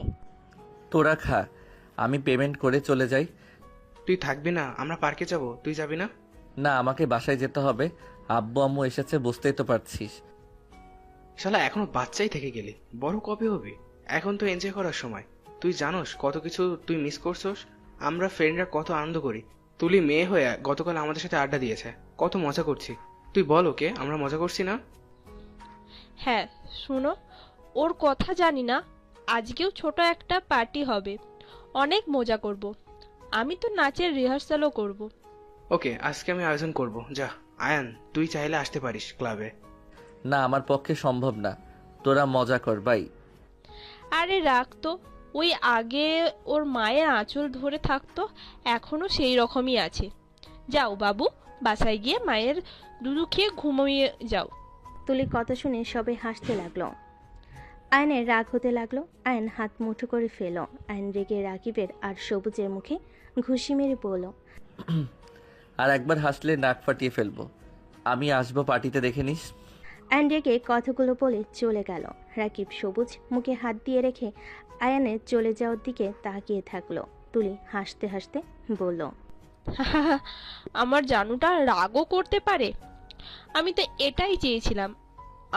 তোরা খা, আমি পেমেন্ট করে চলে যাই। তুই থাকবি না? আমরা পার্কে যাব, তুই যাবি না? না, আমাকে বাসায় যেতে হবে। আব্বু আম্মু এসেছে, বুঝতেই তো পারছিস। শালা এখনো বাচ্চাই থেকে গেলি, বড় কবে হবি? এখন তো এনজয় করার সময়। তুই জানোস কত কিছু তুই মিস করছস? আমরা ফ্রেন্ডরা কত আনন্দ করি। তুলি মেয়ে হয়ে গতকাল আমাদের সাথে আড্ডা দিয়েছে, কত মজা করছি। তুই বল ওকে আমরা মজা করছি না? হ্যাঁ, শুনো, ওর কথা জানি না, আজকেও ছোট একটা পার্টি হবে, অনেক মজা করব। আমি তো নাচের রিহার্সালও করব। ওকে, আজকে আমি আয়োজন করব। যা আয়ান, তুই চাইলে আসতে পারিস ক্লাবে। না, আমার পক্ষে সম্ভব না। তোরা মজা কর, বাই। আরে রাখ তো, ওই আগে ওর মায়ের আঁচল ধরে থাকতো, এখনো সেই রকমই আছে। যাও বাবু, বাসায় গিয়ে মায়ের দুধু খেয়ে ঘুমিয়ে যাও। তুলির কথা শুনে সবাই হাসতে লাগলো। আয়নের রাগ হতে লাগলো। আয়ন হাত মুঠো করে ফেল। আয়ন রেগে রাকিবের আর সবুজের মুখে ঘুষি মেরে বলল, আর একবার হাসলে নাক ফাটিয়ে ফেলবো। আমি আসবো, পার্টিতে দেখে নিস। আয়ন রেগে কথাগুলো বলে চলে গেল। রাকিব সবুজ মুখে হাত দিয়ে রেখে আয়নের চলে যাওয়ার দিকে তাকিয়ে থাকলো। তুলি হাসতে হাসতে বলল, আমার জানুটা রাগও করতে পারে? আমি তো এটাই চেয়েছিলাম,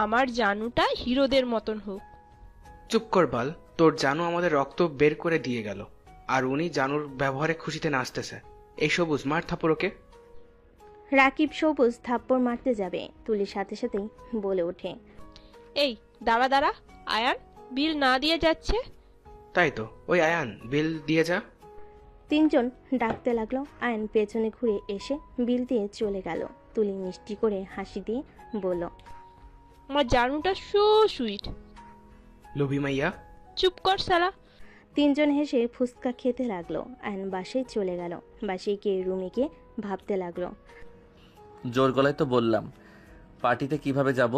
আমার জানুটা হিরোদের মতন হোক। চুপ কর বাল, তোর জানু আমাদের রক্ত বের করে দিয়ে গেল, আর উনি জানুর ব্যবহারে খুশিতে নাচতেছে। এই সবুজ, মার থাপ্পড় ওকে। রাকিব সবুজ থাপ্পড় মারতে যাবে, তুলির সাথে সাথেই বলে ওঠে, এই দাঁড়া দাঁড়া, আয়ান বিল না দিয়ে যাচ্ছে। তাই তো, ওই আয়ান বিল দিয়ে যা। 3 জন ডাকতে লাগলো। আয়ন পেছনে ঘুরে এসে বিল দিয়ে চলে গেল। তুলি মিষ্টি করে হাসি দিয়ে বলল, আমার জানুটা সো সুইট। লোভি মাইয়া। চুপ কর শালা। 3 জন হেসে ফুচকা খেতে লাগলো। আয়ন বাসায় চলে গেল। বাসায় গিয়ে রুমে গিয়ে ভাবতে লাগলো, জোর গলায় তো বললাম, পার্টিতে কিভাবে যাব?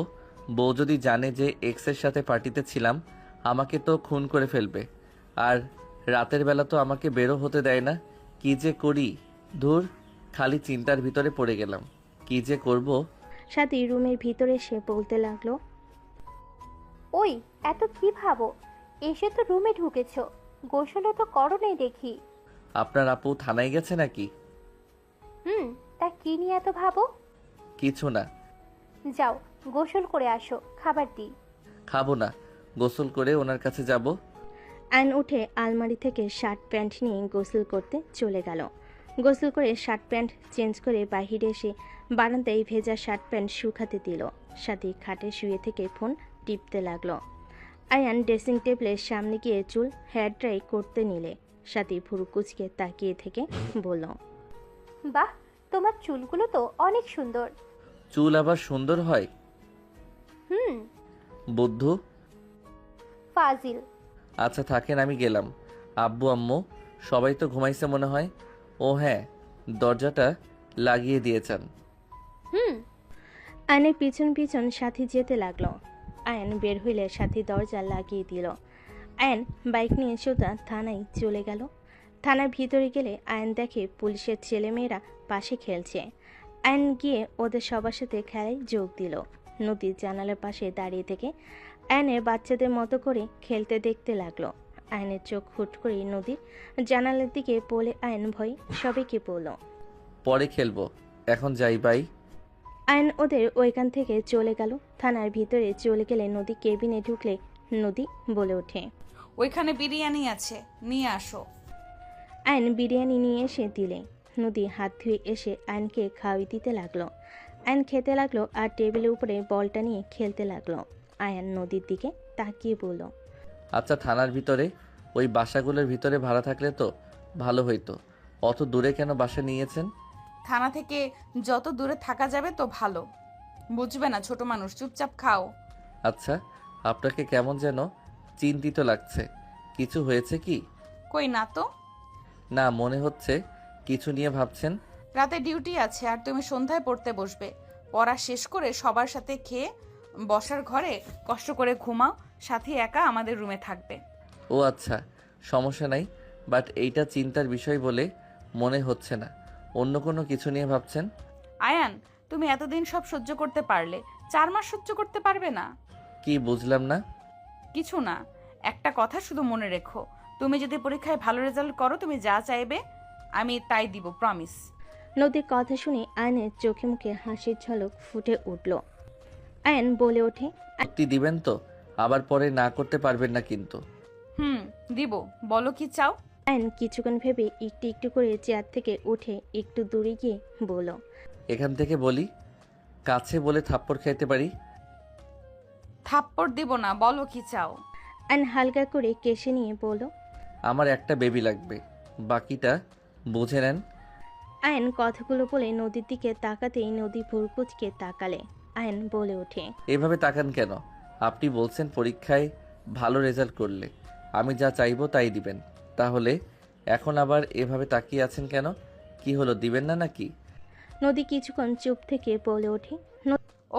বউ যদি জানে যে এক্সের সাথে পার্টিতে ছিলাম, আমাকে তো খুন করে ফেলবে। আর রাতের বেলা তো আমাকে বেরো হতে দেয় না। কি যে করি, ধুর, খালি চিন্তার ভিতরে পড়ে গেলাম। কি যে করব। সাথী রুমের ভিতরে এসে বলতে লাগলো, ওই এত কি ভাবো? এসে তো রুমে ঢুকেছো, গোসলও তো করো নাই দেখি। আপনার আপু থানায় গেছে নাকি? তা কি নিয়ে এত ভাবো? কিছু না। যাও গোসল করে আসো, খাবার দিই। খাবো না, গোসল করে ওনার কাছে যাব। আয়ন উঠে আলমারি থেকে শার্ট প্যান্ট নিয়ে গোসল করতে চলে গেল। গোসল করে শার্ট প্যান্ট চেঞ্জ করে বাহিরে এসে বারান্দায় ভেজা শার্ট প্যান্ট শুকাতে দিল। সাথী খাটে শুয়ে থেকে ফোন টিপতে লাগলো। আয়ান ড্রেসিং টেবিলের সামনে গিয়ে চুল হেয়ার ড্রাই করতে নিলে সাথী ভুরু কুচকে তাকিয়ে থেকে বলল, বাহ, তোমার চুলগুলো তো অনেক সুন্দর। চুল আবার সুন্দর হয়? বুদ্ধু। ফাজিল। আচ্ছা থাকেন, আমি গেলাম। আব্বু আম্মু সবাই তো ঘুমাইছে মনে হয়। ও হ্যাঁ, দরজাটা লাগিয়ে দিয়েছেন। আয়নের পিছন পিছন সাথী যেতে লাগলো। আয়ান বের হইলে সাথী দরজা লাগিয়ে দিল। আয়ান বাইক নিয়ে সোজা থানায় চলে গেল। থানার ভিতরে গেলে আয়ান দেখে পুলিশের ছেলেমেয়েরা পাশে খেলছে। আয়ান গিয়ে ওদের সবার সাথে খেলায় যোগ দিল। নদীর জানালার পাশে দাঁড়িয়ে থেকে আয়নের বাচ্চাদের মতো করে খেলতে দেখতে লাগলো। আয়নের চোখ হুট করে নদীর জানালার দিকে পড়লে আয়ন ভয় সবাইকে বলল, পরে খেলবো, এখন যাই বাই। আয়ন ওদের ওইখান থেকে চলে গেল। থানার ভিতরে চলে গেলে নদী কেবিনে ঢুকলে নদী বলে ওঠে, ওইখানে বিরিয়ানি আছে, নিয়ে আসো। আয়ন বিরিয়ানি নিয়ে এসে দিলে নদী হাত ধুয়ে এসে আয়নকে খাওয়াই দিতে লাগলো। আয়ন খেতে লাগলো আর টেবিলের উপরে বলটা নিয়ে খেলতে লাগলো। আয়ন নদীর দিকে তাকিয়ে বলল, আচ্ছা, থানার ভিতরে ওই বাসাগুলোর ভিতরে ভাড়া থাকলে তো ভালো হইতো। অত দূরে কেন বাসা নিয়েছেন? থানা থেকে যত দূরে থাকা যাবে তো ভালো। বুঝবে না ছোট মানুষ, চুপচাপ খাও। আচ্ছা, আপনাকে কেমন যেন চিন্তিত লাগছে। কিছু হয়েছে কি? কই না তো। না, মনে হচ্ছে কিছু নিয়ে ভাবছেন। রাতে ডিউটি আছে আর তুমি সন্ধ্যায় পড়তে বসবে। পড়া শেষ করে সবার সাথে খেয়ে বসার ঘরে কষ্ট করে ঘুমাও, সাথী একা আমাদের রুমে থাকবে। ও আচ্ছা, সমস্যা নাই, বাট এইটা চিন্তার বিষয় বলে মনে হচ্ছে না। অন্য কোনো কিছু নিয়ে ভাবছেন? আয়ান, তুমি এতদিন সব সহ্য করতে পারলে, 4 মাস সহ্য করতে পারবে না? কি বুঝলাম না। কিছু না, একটা কথা শুধু মনে রেখো, তুমি যদি পরীক্ষায় ভালো রেজাল্ট করো, তুমি যা চাইবে আমি তাই দিব, প্রমিস। নদীর কথা শুনে আয়নের চোখে মুখে হাসির ঝলক ফুটে উঠল। আয়ন বলে ওঠে, সত্যি দিবেন তো? আবার পরে না করতে পারবেন না কিন্তু। দিব, বলো কি চাও। আয়ন কিছুক্ষণ ভেবে একটু একটু করে চেয়ার থেকে উঠে একটু দূরে গিয়ে বলল, এখান থেকে বলি, কাছে বলে থাপ্পড় খাইতে পারি। থাপ্পড় দিব না, বলো কি চাও। আয়ন হালকা করে কেশে নিয়ে বলল, আমার একটা বেবি লাগবে, বাকিটা বুঝে নেন। আয়ন কথাগুলো বলে নদীর দিকে তাকাতেই নদী ভুরকুচকে তাকালে। আয়ন বলে ওঠে, এভাবে তাকান কেন? আপনি বলছেন পরীক্ষায় ভালো রেজাল্ট করলে আমি যা চাইবো তাই দিবেন, তাহলে এখন আবার এভাবে তাকিয়ে আছেন কেন? কি হলো, দিবেন না নাকি? নদী কিছুক্ষণ চুপ থেকে বলে ওঠে,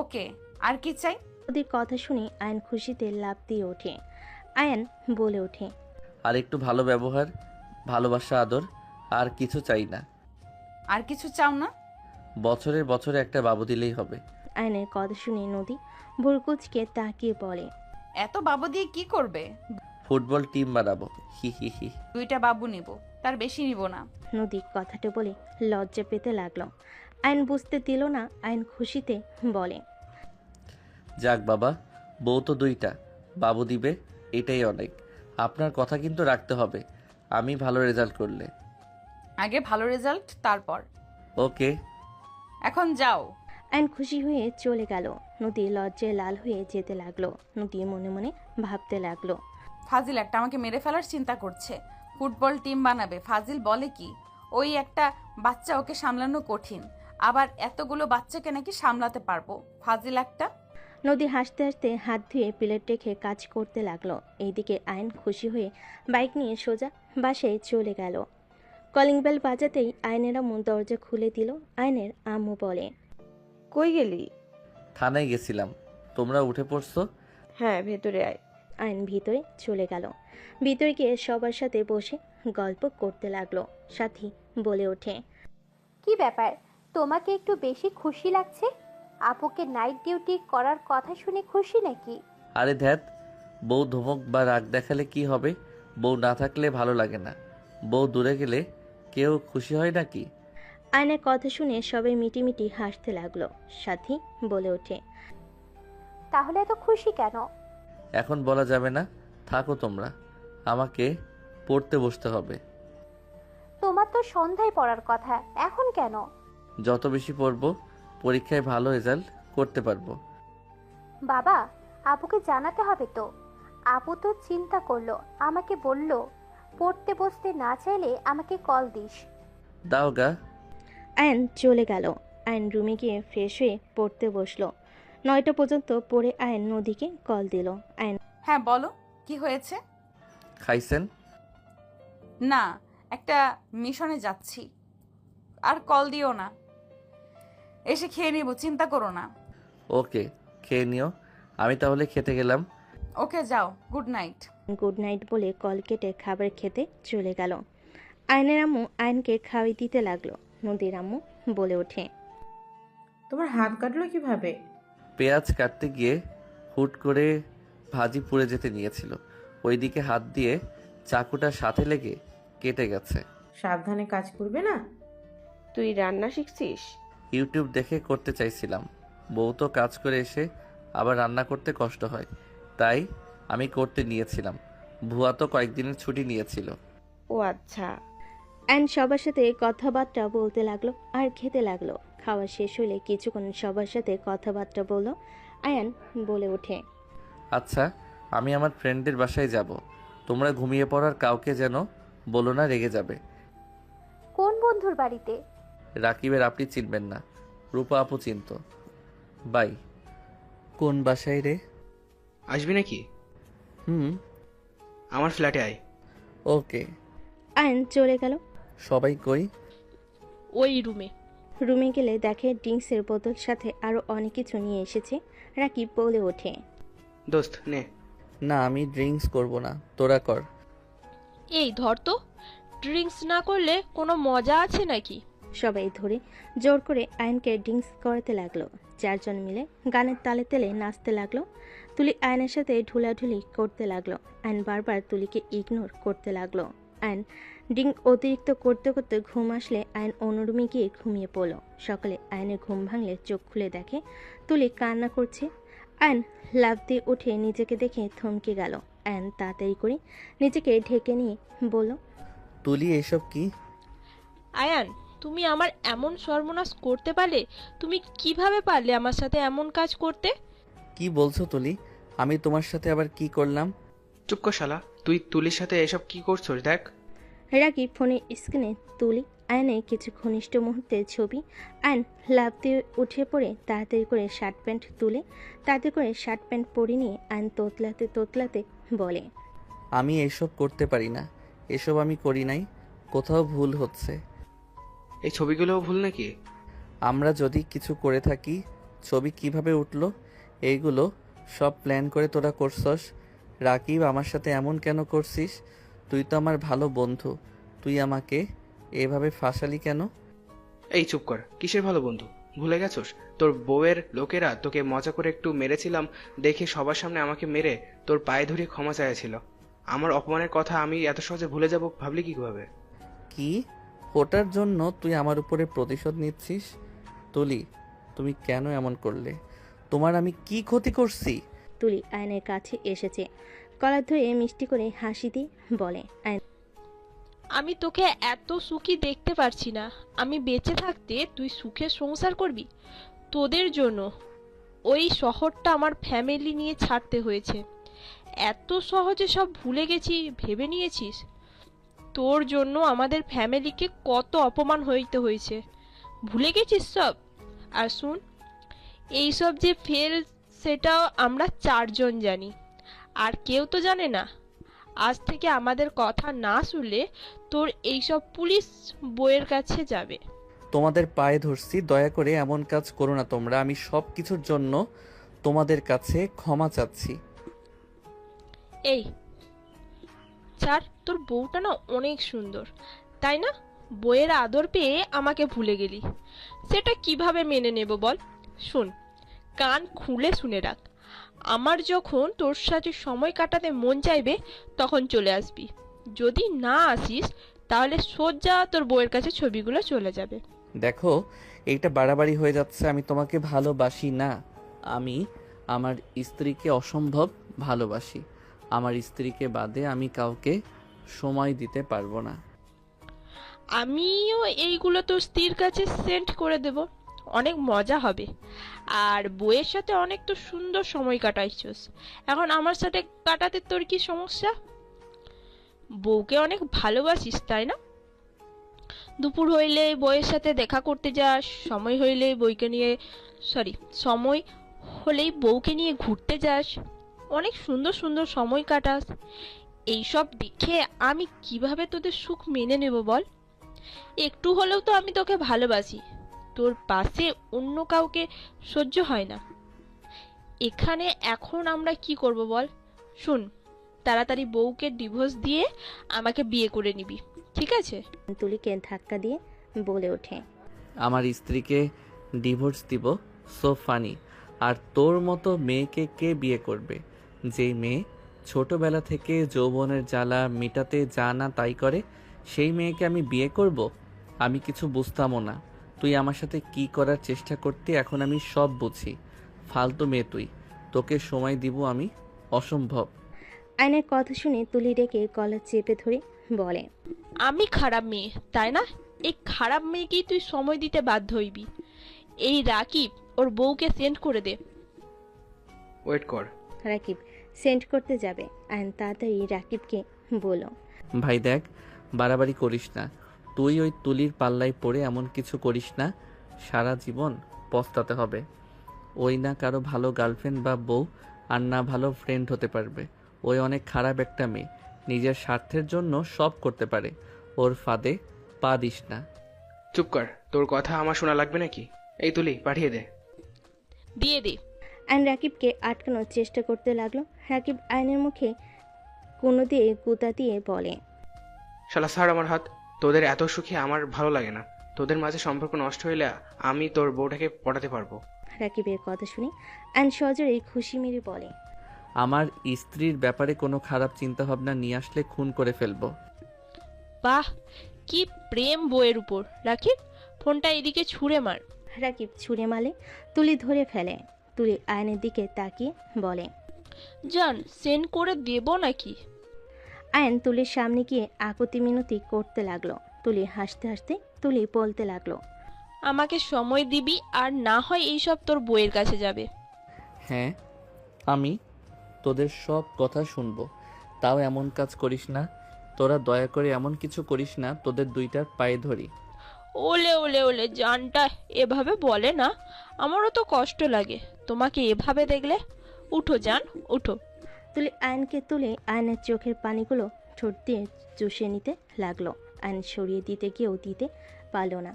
ওকে, আর কি চাই। নদীর কথা শুনে আয়ন খুশিতে লাফ দিয়ে ওঠে। আয়ন বলে ওঠে, আর একটু ভালো ব্যবহার, ভালোবাসা, আদর, আর কিছু চাই না। আর কিছু চাও না? বছরের বছরে একটা বাবু দিলেই হবে। আয়নের কথা শুনে নদী ভুরকুচকে তাকিয়ে বলে, এত বাবু দিয়ে কি করবে? ফুটবল টিম বানাবো, হি হি হি। 2টা বাবু নিব, তার বেশি নিব না। নদী কথাটা বলে লজ্জা পেতে লাগলো। আয়ন বুঝতে দিল না। আয়ন খুশিতে বলে, যাক বাবা, বউ তো 2টা, বাবু দিবে, এটাই অনেক। আপনার কথা কিন্তু রাখতে হবে, আমি ভালো রেজাল্ট করলে। আগে ভালো রেজাল্ট, তারপর। ওকে, এখন যাও। আয়ন খুশি হয়ে চলে গেল। নদী লজ্জায় লাল হয়ে যেতে লাগলো। নদী মনে মনে ভাবতে লাগলো, ফাজিল একটা আমাকে মেরে ফেলার চিন্তা করছে, ফুটবল টিম বানাবে। ফাজিল বলে কি? ওই একটা বাচ্চা, ওকে সামলানো কঠিন, আবার এতগুলো বাচ্চাকে নাকি সামলাতে পারবো। ফাজিল একটা। নদী হাসতে হাসতে হাত ধুয়ে প্লেট রেখে কাজ করতে লাগলো। এইদিকে আয়ন খুশি হয়ে বাইক নিয়ে সোজা বাসায় চলে গেল। কলিং বেল বাজাতেই আয়নের আম্মু দরজা খুলে দিল। আয়নের আম্মু বলে, কই গেলি? থানায় গেছিলাম, তোমরা উঠে পড়ছো? হ্যাঁ, ভেতরে আয়। আয়ন ভিতরে চলে গেল। ভিতরে গিয়ে সবার সাথে বসে গল্প করতে লাগলো। সাথী বলে ওঠে, কি ব্যাপার, তোমাকে একটু বেশি খুশি লাগছে? আপুকে নাইট ডিউটি করার কথা শুনে খুশি নাকি? আরে ধ্যাত, বউ ধমক বা রাগ দেখালে কি হবে? বউ না থাকলে ভালো লাগে না, বউ দূরে গেলে কেউ খুশি হয় নাকি? আয়নের কথা শুনে সবাই মিটিমিটি হাসতে লাগলো। সাথী বলে ওঠে, তাহলে এত খুশি কেন? এখন বলা যাবে না, থাকো তোমরা, আমাকে পড়তে বসতে হবে। তোমার তো সন্ধ্যায় পড়ার কথা, এখন কেন? যত বেশি পড়বো পরীক্ষায় ভালো রেজাল্ট করতে পারবো। বাবা, আপুকে জানাতে হবে তো। আপু তো চিন্তা করলো, আমাকে বলল পড়তে বসতে না চাইলে আমাকে কল দিস। দাও গা। আয়ন চলে গেল। আয়ন রুমে গিয়ে ফ্রেশ হয়ে পড়তে বসলো। 9টা পর্যন্ত পড়ে আয়ন নদীকে কল দিল। আয়ন, হ্যাঁ বলো, কি হয়েছে? খাইছেন? না, একটা মিশনে যাচ্ছি, আর কল দিও না, এসে খেয়ে নিব, চিন্তা করো না। ওকে, খেয়ে নিও। আমি তাহলে খেতে গেলাম। ওকে যাও, গুড নাইট। গুড নাইট বলে কল কেটে খাবার খেতে চলে গেল। আয়নের আম্মু আয়নকে খাওয়াই দিতে লাগলো। নদীর আম্মু বলে ওঠে, তোমার হাত কাটলো কিভাবে? পেঁয়াজ কাটতে গিয়ে হুট করে ভাজি পুড়ে যেতে নিয়েছিল, ওইদিকে হাত দিয়ে চাকুটা সাথে লেগে কেটে গেছে। সাবধানে কাজ করবে না? তুই রান্না শিখছিস? ইউটিউব দেখে করতে চাইছিলাম, বউ তো কাজ করে এসে আবার রান্না করতে কষ্ট হয়, তাই আমি করতে নিয়েছিলাম। ভুয়া তো কয়েকদিনের ছুটি নিয়েছিল। ও আচ্ছা। অ্যান্ড সবার সাথে কথাবার্তা বলতে লাগলো আর খেতে লাগলো। খাওয়া শেষ হলে কিছুক্ষণ সবার সাথে কথাবার্তা বলল। আয়ান বলে ওঠে, আচ্ছা, আমি আমার ফ্রেন্ডের বাসায় যাব, তোমরা ঘুমিয়ে পড়ার কাউকে যেন বলো না, রেগে যাবে। কোন বন্ধুর বাড়িতে? রাকিবের আপনি চিনবেন না, রূপা আপু চিনত। বাই। কোন বাসায় রে? আসবি নাকি? হুম। আমার ফ্ল্যাটে আয়। ওকে। আয়ান চলে গেল। সবাই কই? ওই রুমে। রুমে গেলে দেখে ড্রিঙ্কসের বোতল সাথে আরো অনেক কিছু নিয়ে এসেছে। রাকিব বলে ওঠে, দোস্ত নে। না, আমি ড্রিঙ্কস করব না, তোরা কর। এই ধর তো, ড্রিঙ্কস না করলে কোনো মজা আছে নাকি? সবাই ধরে জোর করে আয়নকে ড্রিঙ্কস করাতে লাগলো। চারজন মিলে গানের তালে তালে নাচতে লাগলো। তুলি আয়নের সাথে ঢুলাঢুলি করতে লাগলো। আয়ন বারবার তুলিকে ইগনোর করতে লাগলো। আয়ন ড্রিঙ্ক অতিরিক্ত করতে করতে ঘুম আসলে আয়ন অন্য রুমে গিয়ে ঘুমিয়ে পড়ল। সকালে আয়নের ঘুম ভাঙলে চোখ খুলে দেখে তুলি কান্না করছে। আয়ন লাফ দিয়ে উঠে নিজেকে দেখে থমকে গেল। আয়ন তাড়াতাড়ি করে নিজেকে ঢেকে নিয়ে বলল, তুলি এসব কি? আয়ান, তুমি আমার এমন সর্বনাশ করতে পারলে? তুমি কিভাবে পারলে আমার সাথে এমন কাজ করতে? কি বলছো তুলি? আমি তোমার সাথে আবার কি করলাম? চুপ কর শালা, তুই তুলির সাথে এসব কি করছস দেখ। রাকিব ফোনের স্ক্রিনে তুলি আয়নের কিছু ঘনিষ্ঠ মুহূর্তের ছবি। আয়ন লাফ দিয়ে উঠে পড়ে তাড়াতাড়ি করে শার্ট প্যান্ট তুলে তাড়াতাড়ি করে শার্ট প্যান্ট পরে নিয়ে আয়ন তোতলাতে তোতলাতে বলে, আমি এসব করতে পারি না, এসব আমি করি নাই, কোথাও ভুল হচ্ছে। এই ছবিগুলোও ভুল নাকি? আমরা যদি কিছু করে থাকি, ছবি কিভাবে উঠলো? এইগুলো সব প্ল্যান করে তোরা করছস। রাকিব, আমার সাথে এমন কেন করছিস? তুই তো আমার ভালো বন্ধু, তুই আমাকে এভাবে ফাঁসালি কেন? এই চুপ কর, কিসের ভালো বন্ধু? ভুলে গেছস তোর বউয়ের লোকেরা তোকে মজা করে একটু মেরেছিলাম দেখে সবার সামনে আমাকে মেরে তোর পায়ে ধরে ক্ষমা চাইছিল। আমার অপমানের কথা আমি এত সহজে ভুলে যাব ভাবলি কিভাবে? কি? ওটার জন্য তুই আমার উপরে প্রতিশোধ নিচ্ছিস? তুলি, তুমি কেন এমন করলে? তোমার আমি কি ক্ষতি করছি? তুলি আয়নের কাছে এসেছে, কলার ধরে মিষ্টি করে হাসি দিয়ে বলে, আয়ন, আমি তোকে এত সুখী দেখতে পারছি না। আমি বেঁচে থাকতে তুই সুখে সংসার করবি? তোদের জন্য ওই শহরটা আমার ফ্যামিলি নিয়ে ছাড়তে হয়েছে। এত সহজে সব ভুলে গেছি ভেবে নিয়েছিস? তোর জন্য আমাদের ফ্যামিলিকে কত অপমান হইতে হয়েছে, ভুলে গেছিস সব? আর শুন, এইসব যে ফেল সেটাও আমরা চারজন জানি, আর কেউ তো জানে না। আজ থেকে আমাদের কথা না শুনলে তোর এইসব পুলিশ বইয়ের কাছে যাবে। তোমাদের পায়ে ধরছি, দয়া করে এমন কাজ করো না তোমরা। আমি সব কিছুর জন্য তোমাদের কাছে ক্ষমা চাচ্ছি। এই ছাড়, তোর বউটা না অনেক সুন্দর, তাই না? বইয়ের আদর পেয়ে আমাকে ভুলে গেলি, সেটা কিভাবে মেনে নেব বল? শোন, কান খুলে শুনে রাখ, আমার যখন তোর সাথে সময় কাটাতে মন চাইবে তখন চলে আসবি। যদি না আসিস তাহলে সোজা তোর বউয়ের কাছে ছবিগুলো চলে যাবে। দেখো, এইটা বাড়াবাড়ি হয়ে যাচ্ছে। আমি তোমাকে ভালোবাসি না, আমি আমার স্ত্রীকে অসম্ভব ভালোবাসি। আমার স্ত্রীকে বাদে আমি কাউকে সময় দিতে পারবো না। আমিও এইগুলো তোর স্ত্রীর কাছে সেন্ড করে দেব, অনেক মজা হবে। আর বউয়ের সাথে অনেক তো সুন্দর সময় কাটাইছস, এখন আমার সাথে কাটাতে তোর কি সমস্যা? বউকে অনেক ভালোবাসিস তাই না? দুপুর হইলে বউয়ের সাথে দেখা করতে যাস, সময় হইলেই বউকে নিয়ে ঘুরতে যাস, অনেক সুন্দর সুন্দর সময় কাটাস। এইসব দেখে আমি কিভাবে তোদের সুখ মেনে নেব বল? একটু হলেও তো আমি তোকে ভালোবাসি, তোর পাশে অন্য কাউকে সহ্য হয় না। এখানে এখন আমরা কি করব বল? শুন, তাড়াতাড়ি বউকে ডিভোর্স দিয়ে আমাকে বিয়ে করে নিবি, ঠিক আছে? তুলিকে ধাক্কা দিয়ে বলে ওঠে। আমার স্ত্রীকে ডিভোর্স দিব? So funny. আর তোর মতো মেয়েকে কে বিয়ে করবে? যেই মেয়ে ছোটবেলা থেকে যৌবনের জ্বালা মেটাতে যা না তাই করে, সেই মেয়েকে আমি বিয়ে করব? আমি কিছু বুঝতামও না। তুই আমার সাথে কি করার চেষ্টা করতে এখন আমি সব বুঝি। ফালতু মেয়ে তুই, তোকে সময় দিব আমি? অসম্ভব। আয়নের কথা শুনে তুলি রেখে গলা চেপে ধরে বলে, আমি খারাপ মেয়ে, তাই না? এই খারাপ মেয়েকেই তুই সময় দিতে বাধ্য হইবি। এই রাকিব ওর বউকে সেন্ড করে দে। ওয়েট কর। রাকিব সেন্ড করতে যাবে। আয়ন তাড়াতাড়ি রাকিবকে বলো, ভাই দেখ, বাড়াবাড়ি করিস না। তুই ওই তুলির পাল্লায় পড়ে এমন কিছু করিস না, সারা জীবন পস্তাতে হবে। ওই না কারো ভালো গার্লফ্রেন্ড বা বউ, আর না ভালো ফ্রেন্ড হতে পারবে। ওই অনেক খারাপ একটা মেয়ে, নিজের স্বার্থের জন্য সব করতে পারে। ওর ফাঁদে পা দিস না। চুপ কর, তোর কথা আমার শোনা লাগবে নাকি? এই তুলি, পাঠিয়ে দে। দিয়ে দে। আয়ন রাকিবকে আটকানোর চেষ্টা করতে লাগলো। রাকিব আয়নের মুখে কোনো দিয়ে গুতা দিয়ে বলে, শালা ছাড় আমার হাত। তোদের এত সুখে আমার ভালো লাগে না। তোদের মাঝে সম্পর্ক নষ্ট হইলে আমি তোর বউটাকে পটাতে পারবো। রাকিবের কথা শুনে আয়ন সজোরে খুশি মেরে বলে, আমার স্ত্রীর ব্যাপারে কোনো খারাপ চিন্তা ভাবনা নিয়ে আসলে খুন করে ফেলবো। বাহ, কি প্রেম বউয়ের উপর! রাকিব, ফোনটা এদিকে ছুঁড়ে মার। রাকিব ছুঁড়ে মালে তুলি ধরে ফেলে। তুলি আয়নের দিকে তাকিয়ে বলে, জান, সেন্ড করে দেব নাকি? আয়ন তুলির সামনে গিয়ে আকুতি মিনতি করতে লাগলো। তুলি হাসতে হাসতে তুলি বলতে লাগলো, আমাকে সময় দিবি, আর না হয় এইসব তোর বউয়ের কাছে যাবে। হ্যাঁ, আমি তোদের সব কথা শুনবো, তাও এমন কাজ করিস না। তোরা দয়া করে এমন কিছু করিস না, তোদের দুইটার পায়ে ধরি। ওলে ওলে ওলে, জানটা এভাবে বলে না, আমারও তো কষ্ট লাগে তোমাকে এভাবে দেখলে। উঠো জান, উঠো। তুলি আয়নকে তুলে আয়নের চোখের পানিগুলো ঠোঁট দিয়ে চুষে নিতে লাগলো। আয়ন সরিয়ে দিতে গিয়েও দিতে পারল না।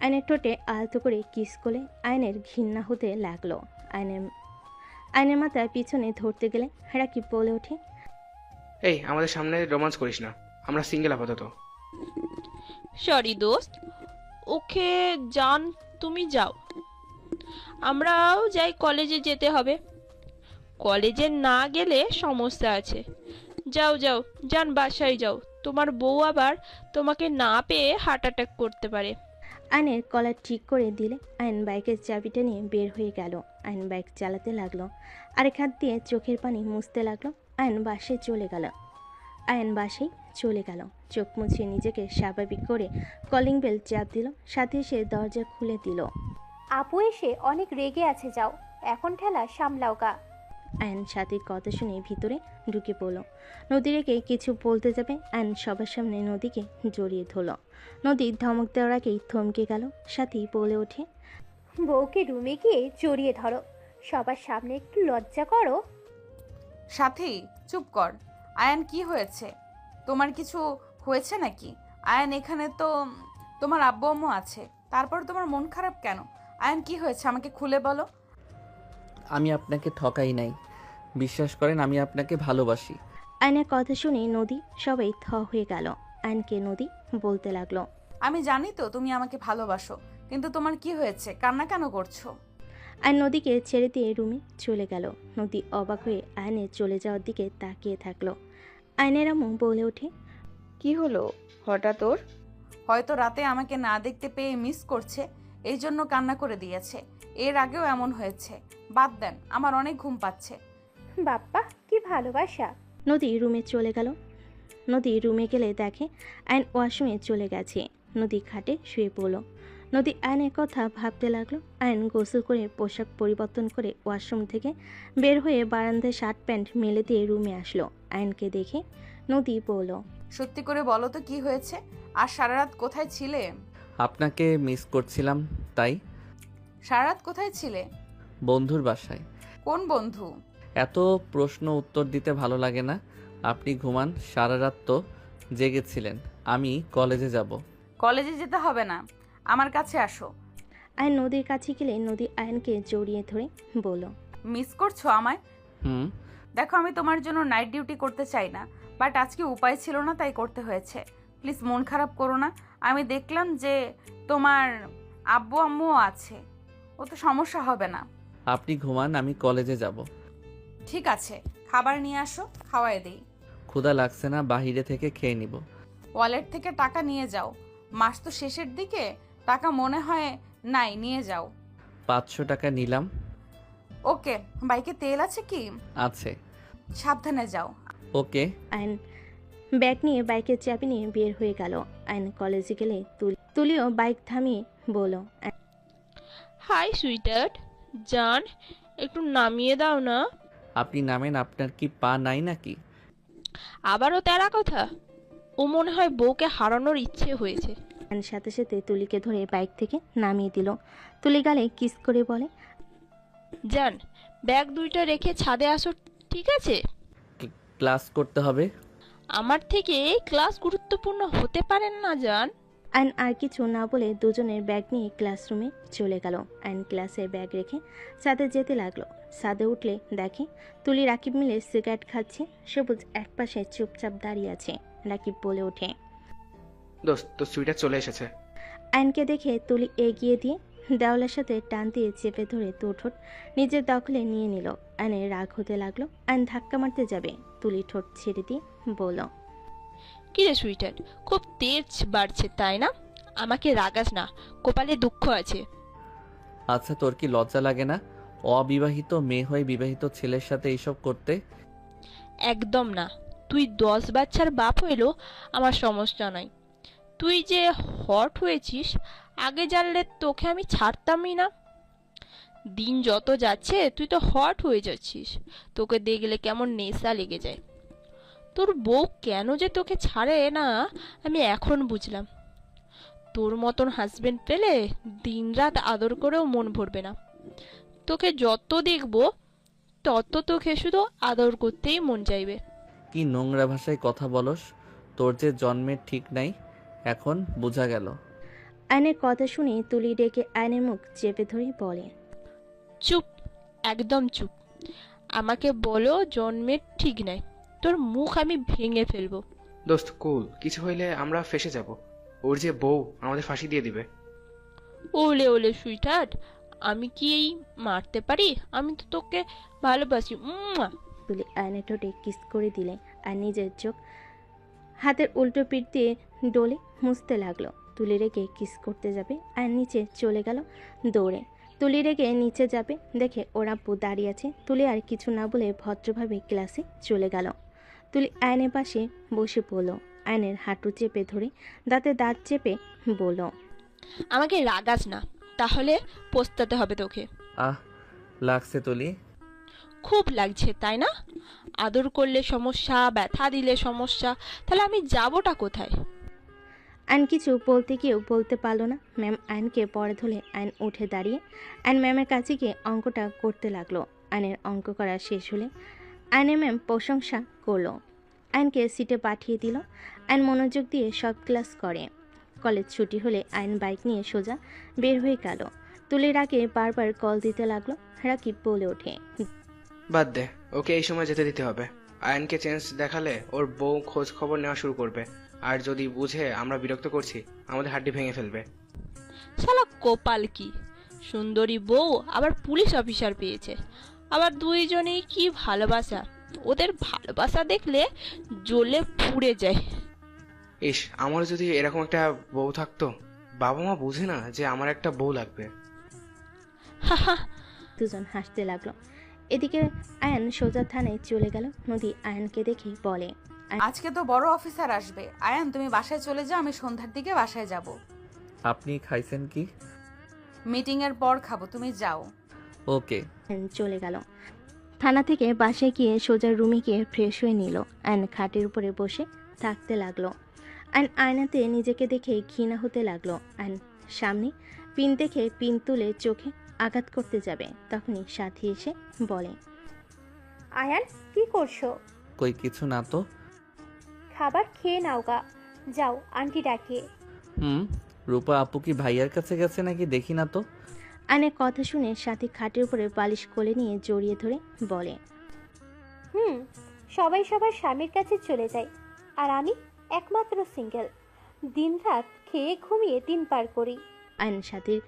আয়নের ঠোঁটে আলতো করে কিস করলে আয়নের ঘৃণা হতে লাগলো। আয়নের মাথায় পিছনে ধরতে গেলে রাকিব বলে ওঠে, এই, আমাদের সামনে রোমান্স করিস না, আমরা সিঙ্গেল আপাতত। সরি দোস্ত। ওকে জান, তুমি যাও, আমরাও যাই। কলেজে যেতে হবে। কলেজে না গেলে সমস্যা আছে। যাও যাও জান, বাসায় যাও। তোমার বউ আবার তোমাকে না পেয়ে হার্ট অ্যাটাক করতে পারে। আয়নের কলার ঠিক করে দিলে আয়ন বাইকের চাবিটা নিয়ে বের হয়ে গেল। আয়ন বাইক চালাতে লাগলো, আরেক হাত দিয়ে চোখের পানি মুছতে লাগলো। আয়ন বাসায় চলে গেল। চোখ মুছিয়ে নিজেকে স্বাভাবিক করে কলিং বেল চাপ দিল, সাথে সে দরজা খুলে দিল। আপু এসে অনেক রেগে আছে, যাও এখন ঠেলা সামলাও গা। আয়ন সাথীর কথা শুনে ভিতরে ঢুকে পড়ল। নদী রেখে কিছু বলতে যাবে, আয়ন সবার সামনে নদীকে জড়িয়ে ধরল। নদী ধমক দেওয়ার আগেই থমকে গেল। সাথী বলে ওঠে, বউকে রুমে গিয়ে জড়িয়ে ধরো, সবার সামনে একটু লজ্জা করো। সাথী চুপ কর। আয়ান, কি হয়েছে? তোমার কিছু হয়েছে নাকি? আয়ান, এখানে তো তোমার আব্বু আম্মু আছে, তারপর তোমার মন খারাপ কেন? আয়ান, কি হয়েছে আমাকে খুলে বলো। আমি আপনাকে ঠকাই নাই, বিশ্বাস করেন, আমি আপনাকে ভালোবাসি। আয়নের কথা শুনে নদী সবাই থ হয়ে গেল। আয়নকে নদী বলতে লাগলো, আমি জানি তো তুমি আমাকে ভালোবাসো, কিন্তু তোমার কি হয়েছে? কান্না কেন করছো? আয়ন নদীকে ছেড়ে দিয়ে রুমে চলে গেল। নদী অবাক হয়ে আয়নের চলে যাওয়ার দিকে তাকিয়ে থাকলো। আয়নের আম্মু বলে ওঠে, কি হলো হঠাৎ ওর? হয়তো রাতে আমাকে না দেখতে পেয়ে মিস করছে, এই জন্য কান্না করে দিয়েছে। এর আগেও এমন হয়েছে। বাদ দেন, আমার অনেক ঘুম পাচ্ছে। বাপ্পা, কি ভালোবাসা। নদী রুমে চলে গেল। নদী রুমে গেলে দেখে আয়ন ওয়াশরুমে চলে গেছে। নদী খাটে শুয়ে পড়ল। নদী আয়নের কথা ভাবতে লাগলো। আয়ন গোসল করে পোশাক পরিবর্তন করে ওয়াশরুম থেকে বের হয়ে বারান্দায় শার্ট প্যান্ট মেলে দিয়ে রুমে আসলো। আয়নকে দেখে নদী বলল, সত্যি করে বলো তো কি হয়েছে? আর সারা রাত কোথায় ছিলে? আপনাকে মিস করছিলাম তাই। সারা রাত কোথায় ছিলে? বন্ধুর বাসায়। কোন বন্ধু? এত প্রশ্ন উত্তর দিতে ভালো লাগে না। আপনি ঘুমান, সারা রাত তো জেগেছিলেন। আমি কলেজে যাব। কলেজে যেতে হবে না, আমার কাছে আসো। আয়ন নদীর কাছে গেলে নদী আয়নকে জড়িয়ে ধরে বলল, মিস করছো আমায়? হুম। দেখো, আমি তোমার জন্য নাইট ডিউটি করতে চাই না, বাট আজকে উপায় ছিল না, তাই করতে হয়েছে। প্লিজ মন খারাপ করো না। আমি দেখলাম যে তোমার আব্বু আম্মুও আছে, ও তো সমস্যা হবে না। আপনি ঘুমান, আমি কলেজে যাব। ঠিক আছে, খাবার নিয়ে আসো, খাওয়াই দেই। ক্ষুধা লাগছে না, বাহিরে থেকে খেয়ে নিব। ওয়ালেট থেকে টাকা নিয়ে যাও, মাস তো শেষের দিকে, টাকা মনে হয় নাই, নিয়ে যাও। 500 টাকা নিলাম। ওকে, বাইকে তেল আছে কি? আছে। সাবধানে যাও। ওকে। আয়ন ব্যাগ নিয়ে বাইকের চাবি নিয়ে বের হয়ে গেল। আয়ন কলেজে গেলে তুলিও বাইক থামিয়ে বলল, হাই সুইটার্ট, জান একটু নামিয়ে দাও না। আপনি নামেন, আপনার কি পা নাই নাকি? আবারও তেরা কথা। ও মনে হয় বউকে হারানোর ইচ্ছে হয়েছে। আয়ন সাথে সাথে তুলিকে ধরে বাইক থেকে নামিয়ে দিল। তুলি গালে কিস করে বলে, জান ব্যাগ দুইটা রেখে ছাদে আসো, ঠিক আছে? ক্লাস করতে হবে। আমার থেকে ক্লাস গুরুত্বপূর্ণ হতে পারেন না জান। আয়ন আর কিছু না বলে দুজনের ব্যাগ নিয়ে ক্লাসরুমে চলে গেল। আয়ন ক্লাসে ব্যাগ রেখে ছাদে যেতে লাগলো। ছাদে উঠলে দেখে তুলি রাকিব মিলে সিগারেট খাচ্ছে। সবুজ একপাশে চুপচাপ দাঁড়িয়ে আছে। রাকিব বলে ওঠে, দোস্ত, তোর সুইটার চলে এসেছে। আয়নকে দেখে তুলি এগিয়ে দিয়ে দেওয়ালের সাথে টান দিয়ে চেপে ধরে দুঠোঁট নিজের দখলে নিয়ে নিল। আয়নের রাগ হতে লাগলো। আয়ন ধাক্কা মারতে যাবে, তুলি ঠোঁট ছেড়ে দিয়ে বলল, কিরে সুইটার্ট, খুব তেজ বাড়ছে তাই না? আমাকে রাগাস না, কপালে দুঃখ আছে। আচ্ছা, তোর কি লজ্জা লাগে না অবিবাহিত মেয়ে হয়ে বিবাহিত ছেলের সাথে এইসব করতে? একদম না। তুই 10 বাচ্চার বাপ হইলেও আমার সমস্যা নাই। তুই যে হট হয়েছিস, আগে জানলে তোকে আমি ছাড়তামই না। দিন যত যাচ্ছে তুই তো হট হয়ে যাচ্ছিস। তোকে দেখলে কেমন নেশা লেগে যায়। তোর বউ কেন যে তোকে ছাড়ে না আমি এখন বুঝলাম। তোর মতন হাজবেন্ড পেলে দিনরাত আদর করেও মন ভরবে না। তোকে যত দেখবো তত তোকে শুধু আদর করতেই মন চাইবে। কি নোংরা ভাষায় কথা বলস, তোর যে জন্মের ঠিক নাই, এখন বোঝা গেল। আয়নের কথা শুনে তুলি ডেকে আয়নের মুখ চেপে ধরে বলে, চুপ, একদম চুপ। আমাকে বলো জন্মের ঠিক নাই, তোর মুখ আমি ভেঙে ফেলবো। দোস্ত কুল, কিছু হইলে আমরা ফেসে যাব। ওর যে বউ আমাদের ফাঁসি দিয়ে দিবে। ওলে ওলে সুইটার্ট, আমি কি এই মারতে পারি? আমি তো তোকে ভালোবাসি। তুলি আয়নের ঠোঁটে কিস করে দিলে আর নিজের চোখ হাতের উল্টো পিঠ দিয়ে ডলে মুছতে লাগলো। তুলি রেখে কিস করতে যাবে আর নিচে চলে গেল দৌড়ে। তুলি রেখে নিচে যাবে দেখে ওর আব্বু দাঁড়িয়ে আছে। তুলি আর কিছু না বলে ভদ্রভাবে ক্লাসে চলে গেল। তুলি আয়নের পাশে বসে পড়ল। আয়নের হাঁটু চেপে ধরে দাঁতে দাঁত চেপে বলল, আমাকে রাগাস না, তাহলে পস্তাতে হবে তোকে। আহ, লাগছে তুলি? খুব লাগছে তাই না? আদর করলে সমস্যা, ব্যথা দিলে সমস্যা, তাহলে আমি যাবোটা কোথায়? আয়ন কিছু বলতে গিয়েও বলতে পারলো না। ম্যাম আয়নকে পড়ে ধরে আয়ন উঠে দাঁড়িয়ে আয়ন ম্যামের কাছে গিয়ে অঙ্কটা করতে লাগলো। আয়নের অঙ্ক করা শেষ হলে আয়নের ম্যাম প্রশংসা করলো। আয়নকে সিটে পাঠিয়ে দিল। আয়ন মনোযোগ দিয়ে সব ক্লাস করে। কলেজ ছুটি হলে আয়ন বাইক নিয়ে সোজা বের হয়ে গেল। তুলির আগে বারবার কল দিতে লাগলো। রাকিব বলে ওঠে, বাদ দে, ওকে এই সময় যেতে দিতে হবে। আয়নকে চেঞ্জ দেখালে ওর বউ খোঁজ খবর নেওয়া শুরু করবে, আর যদি বুঝে আমরা বিরক্ত করছি আমাদের হাড্ডি ভেঙে ফেলবে। শালা কপাল কি, সুন্দরী বউ আবার পুলিশ অফিসার পেয়েছে। আবার দুইজনেই কি ভালোবাসা, ওদের ভালোবাসা দেখলে জ্বলে পুড়ে যায়। ইস, আমার যদি এরকম একটা বউ থাকতো। বাবা মা বুঝে না যে আমার একটা বউ লাগবে। দুজন হাসতে লাগলো। এদিকে আয়ন সোজা থানায় চলে গেল। নদী আয়নকে দেখে বলে, আজকে তো বড় অফিসার আসবে। আয়ান, তুমি বাসায় চলে যাও, আমি সন্ধ্যার দিকে বাসায় যাব। আপনি খাইছেন কি? মিটিং এর পর খাবো, তুমি যাও। ওকে। চলে গেল। থানা থেকে বাসায় গিয়ে সোজা রুমে গিয়ে ফ্রেশ হয়ে নিল। আয়ন খাটের উপরে বসে থাকতে লাগলো। আয়ন আয়নাতে নিজেকে দেখে ঘৃণা হতে লাগলো। আয়ন সামনে পিন দেখে পিন তুলে চোখে আঘাত করতে যাবে, তখনই সাথী এসে বলে, আয়ান কি করছো? কই কিছু না তো। খাবার খেয়ে নাও গা, যাও আন্টি ডাকে। রূপা আপু কি ভাইয়ার কাছে গেছে নাকি দেখি না তো। আয়নের কথা শুনে সাথী খাটের উপরে বালিশ কোলে নিয়ে জড়িয়ে ধরে বলে, সবাই সবার স্বামীর কাছে চলে যায়, আর আমি একমাত্র সিঙ্গেল। দিনরাত খেয়ে ঘুমিয়ে দিন পার করি। আয়ন সাথীর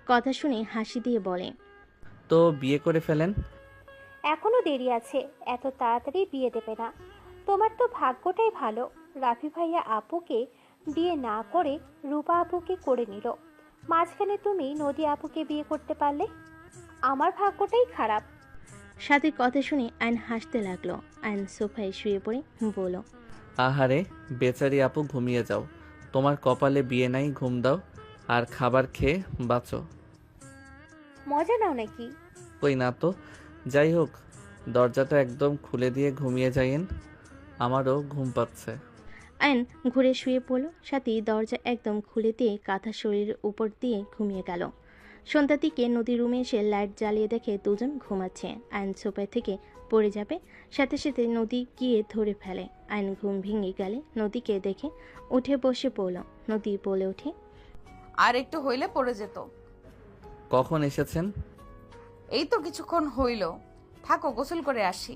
কথা শুনে হাসি দিয়ে বলে, তো বিয়ে করে ফেলেন। এখনো দেরি আছে, এত তাড়াতাড়ি বিয়ে দেবে না। তোমার তো ভাগ্যটাই ভালো, রাফি ভাইয়া আপুকে বিয়ে না করে রূপা আপুকে করে নিল। মাঝখানে তুমি নদী আপুকে বিয়ে করতে পারলে। আমার ভাগ্যটাই খারাপ। সাথীর কথা শুনে আয়ন হাসতে লাগলো। আয়ন সোফায় শুয়ে পড়ে বলল, আহারে বেচারি আপু, ঘুমিয়ে যাও। তোমার কপালে বিয়ে নাই, ঘুম দাও আর খাবার খেয়ে বাঁচো। মজা নাও নাকি? কই না তো। যাই হোক, দরজাটা একদম খুলে দিয়ে ঘুমিয়ে যাইয়েন, আমারও ঘুম পাচ্ছে। আয়ন ঘুরে শুয়ে পড়ল। সাথী দরজা একদম খুলে দিয়ে কাঁথা শরীরের উপর দিয়ে ঘুমিয়ে গেল। সন্ধ্যার দিকে নদীর রুমে এসে লাইট জ্বালিয়ে দেখে দুজন ঘুমাচ্ছে। আয়ন সোফায় থেকে পড়ে যাবে, সাথে সাথে নদী গিয়ে ধরে ফেলে। আয়ন ঘুম ভেঙে গেলে নদীকে দেখে উঠে বসে পড়ল। নদী বলে ওঠে, আর একটু হইলে পড়ে যেত। কখন এসেছেন? এই তো কিছুক্ষণ হইল। থাকো, গোসল করে আসি।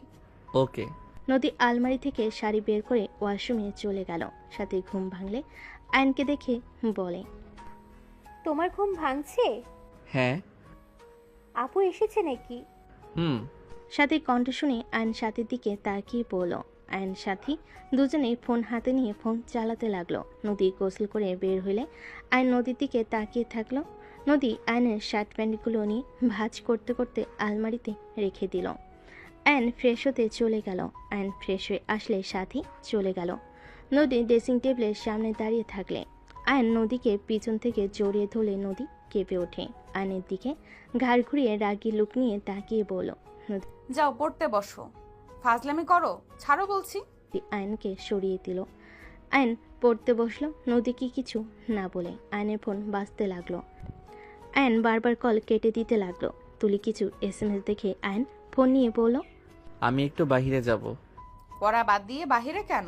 ওকে। নদী আলমারি থেকে শাড়ি বের করে ওয়াশরুমে চলে গেল। সাথে ঘুম ভাঙলে আয়নকে দেখে বলে, তোমার ঘুম ভাঙছে? হ্যাঁ। আপু এসেছে নাকি? সাথী কণ্ঠ শুনে আয়ন সাথীর দিকে তাকিয়ে পড়ল। আয়ন সাথী দুজনেই ফোন হাতে নিয়ে ফোন চালাতে লাগলো। নদী গোসল করে বের হইলে আয়ন নদীর দিকে তাকিয়ে থাকলো। নদী আয়নের শার্ট প্যান্টগুলো নিয়ে ভাঁজ করতে করতে আলমারিতে রেখে দিল। আয়ন ফ্রেশ হতে চলে গেল। আয়ন ফ্রেশ হয়ে আসলে সাথী চলে গেল। নদী ড্রেসিং টেবিলের সামনে দাঁড়িয়ে থাকলে আয়ন নদীকে পিছন থেকে জড়িয়ে ধরলে নদী কেঁপে ওঠে। আয়নের দিকে ঘাড় ঘুরিয়ে রাগী লুক নিয়ে তাকিয়ে বলল, যাও পড়তে বসো। ফাজলামি করো, ছাড়ো বলছি। আয়নকে সরিয়ে দিল। আয়ন পড়তে বসলো। নদীকে কিছু না বলে আয়নের ফোন বাজতে লাগলো। আয়ন বারবার কল কেটে দিতে লাগলো। তুলি কিছু SMS দেখে আয়ন ফোন নিয়ে বলল, আমি একটু বাইরে যাব। পড়া বাদ দিয়ে বাহিরে কেন?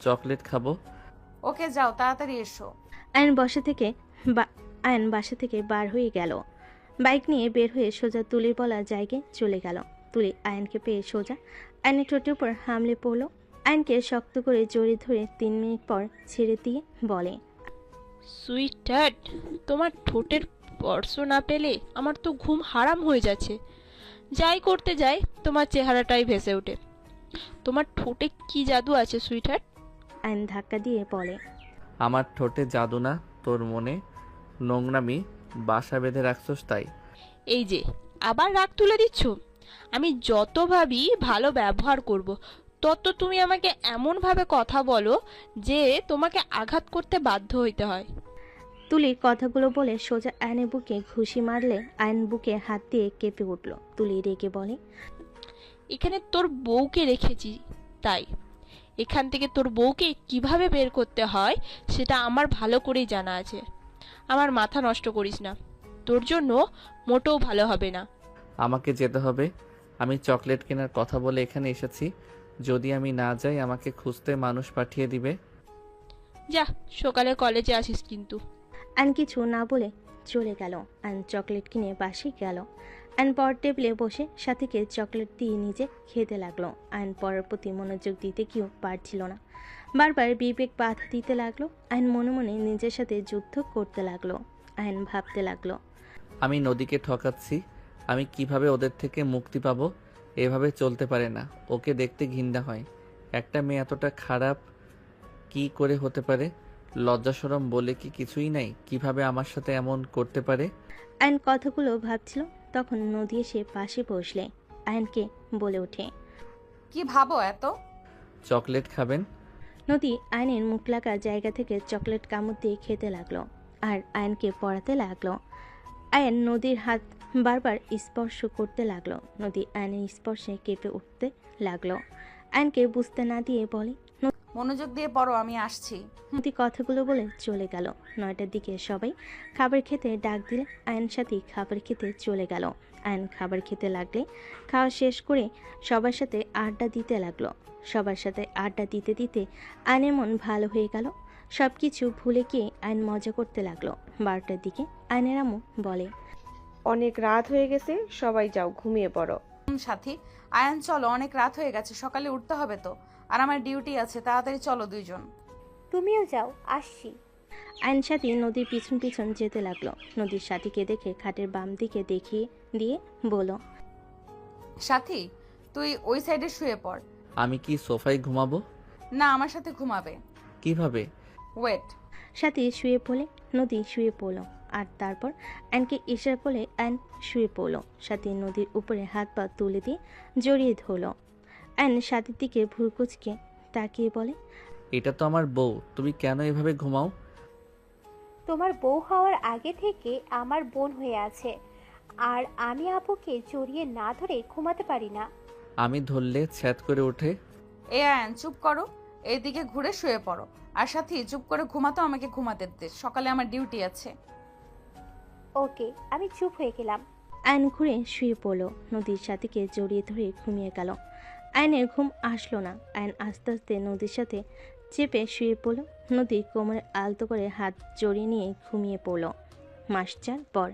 চকলেট খাবো। ওকে যাও, তাড়াতাড়ি এসো। আয়ন বাসা থেকে বার হয়ে গেল। বাইক নিয়ে বের হয়ে সোজা তুলির বলা জায়গায় চলে গেল। তুলি আয়নকে পেয়ে সোজা আয়নের ঠোঁটের উপর হামলে পড়ল। আয়নকে শক্ত করে জড়িয়ে ধরে 3 মিনিট পর ছেড়ে দিয়ে বলে, সুইটহার্ট, তোমার ঠোঁটের স্পর্শ না পেলে আমার তো ঘুম হারাম হয়ে যাচ্ছে। যাই করতে যাই তোমার চেহারাটাই ভেসে ওঠে। তোমার ঠোঁটে কি জাদু আছে সুইটহার্ট? আয়ন ধাক্কা দিয়ে বলে, আমার ঠোঁটে জাদু না, তোর মনে নোংরামি বাসা বেঁধে রাখছস তাই। এই যে আবার রাগ তুলে দিচ্ছ। আমি যত ভাবি ভালো ব্যবহার করব, তত তুমি আমাকে এমনভাবে কথা বলো যে তোমাকে আঘাত করতে বাধ্য হইতে হয়। তুলি কথাগুলো বলে সোজা আয়নের বুকে ঘুষি মারলে আয়ন বুকে হাত দিয়ে কেঁপে উঠল। তুলি রেগে বলে, এখানে তোর বউকে রেখেছি, তাই এখান থেকে তোর বউকে কিভাবে বের করতে হয় সেটা আমার ভালো করেই জানা আছে। আমার মাথা নষ্ট করিস না, তোর জন্য মোটেও ভালো হবে না। আমাকে যেতে হবে। আমি চকলেট কেনার কথা বলে এখানে এসেছি। যদি আমি না যাই আমাকে খুঁজতে মানুষ পাঠিয়ে দিবে। যা, সকালে কলেজে আসিস কিন্তু। আয়ন কিছু না বলে চলে গেল। আয়ন চকলেট কিনে বাসে গেল। আয়ন পড়ার টেবিলে বসে সাথীকে চকলেট দিয়ে নিজে খেতে লাগলো। আয়ন পড়ার প্রতি মনোযোগ দিতে কেউ পারছিল না। বারবার বিবেক বাধা দিতে লাগলো। আয়ন মনে মনে নিজের সাথে যুদ্ধ করতে লাগলো। আয়ন ভাবতে লাগলো, আমি নদীকে ঠকাচ্ছি। আমি কিভাবে ওদের থেকে মুক্তি পাবো? এভাবে চলতে পারে না। ওকে দেখতে ঘৃণা হয়। একটা মেয়ে এতটা খারাপ কি করে হতে পারে? লজ্জাশরম বলে কি কিছুই নাই? কিভাবে আমার সাথে এমন করতে পারে? আয়ন কথাগুলো ভাবছিল, তখন নদী এসে পাশে বসলে আয়নকে বলে ওঠে, কি ভাবো এত? চকলেট খাবেন? নদী আয়নের মুখ লাগা জায়গা থেকে চকলেট কামড় দিয়ে খেতে লাগলো আর আয়নকে পড়াতে লাগলো। আয়ন নদীর হাত বারবার স্পর্শ করতে লাগলো। নদী আয়নের স্পর্শে কেঁপে উঠতে লাগলো। আয়নকে বুঝতে না দিয়ে বলে, মনোযোগ দিয়ে পড়ো, আমি আসছি। নদী কথাগুলো বলে চলে গেল। 9টার দিকে সবাই খাবার খেতে ডাক দিলে আয়ন সাথে খাবার খেতে চলে গেল। আয়ন খাবার খেতে লাগলে খাওয়া শেষ করে সবার সাথে আড্ডা দিতে লাগলো। সবার সাথে আড্ডা দিতে দিতে আয়নের মন ভালো হয়ে গেল। সব কিছু ভুলে গিয়ে আয়ন মজা করতে লাগলো। 12টার দিকে আয়নের আম্মু বলে, অনেক রাত হয়ে গেছে, সবাই যাও ঘুমিয়ে পড়ো। সাথী, আয়ান চলো, অনেক রাত হয়ে গেছে, সকালে উঠতে হবে তো, আর আমার ডিউটি আছে, তাড়াতাড়ি চলো দুইজন। তুমিও যাও, আসছি। আয়ন সাথী নদীর পিছন পিছন যেতে লাগলো। নদীর সাথীকে দেখে খাটের বাম দিকে দেখিয়ে দিয়ে বলল, সাথী, তুই ওই সাইডে শুয়ে পড়। আমি কি সোফায় ঘুমাবো? না, আমার সাথে ঘুমাবে। কিভাবে? ওয়েট। সাথী শুয়ে পড়লে নদী শুয়ে পড়ল, আর তারপর আয়নকে ইশারা করলে আয়ন শুয়ে পড়ল। সাথী নদীর উপরে হাত পা তুলে দিয়ে জড়িয়ে ধরল। আয়ন সাথীর দিকে ভুরকুচকে তাকিয়ে বলে, এটা তো আমার বউ, তুমি কেন এভাবে ঘুমাও? তোমার বউ হওয়ার আগে থেকে আমার বোন হয়ে আছে, আর আমি আপুকে জড়িয়ে না ধরে ঘুমাতে পারি না। আমি ধরলে ছ্যাদ করে ওঠে। এ আয়ান, চুপ করো, এইদিকে ঘুরে শুয়ে পড়ো। আর সাথী, চুপ করে ঘুমাতো, আমাকে ঘুমাতে দে, সকালে আমার ডিউটি আছে। ওকে, আমি চুপ হয়ে গেলাম। আয়ন ঘুরে শুয়ে পড়ল। নদীর সাথীকে জড়িয়ে ধরে ঘুমিয়ে গেল। আয়নের ঘুম আসলো না। আয়ন আস্তে আস্তে নদীর সাথে চেপে শুয়ে পড়ল। নদী কোমরে আলতো করে হাত জড়িয়ে নিয়ে ঘুমিয়ে পড়ল। মাস 4 পর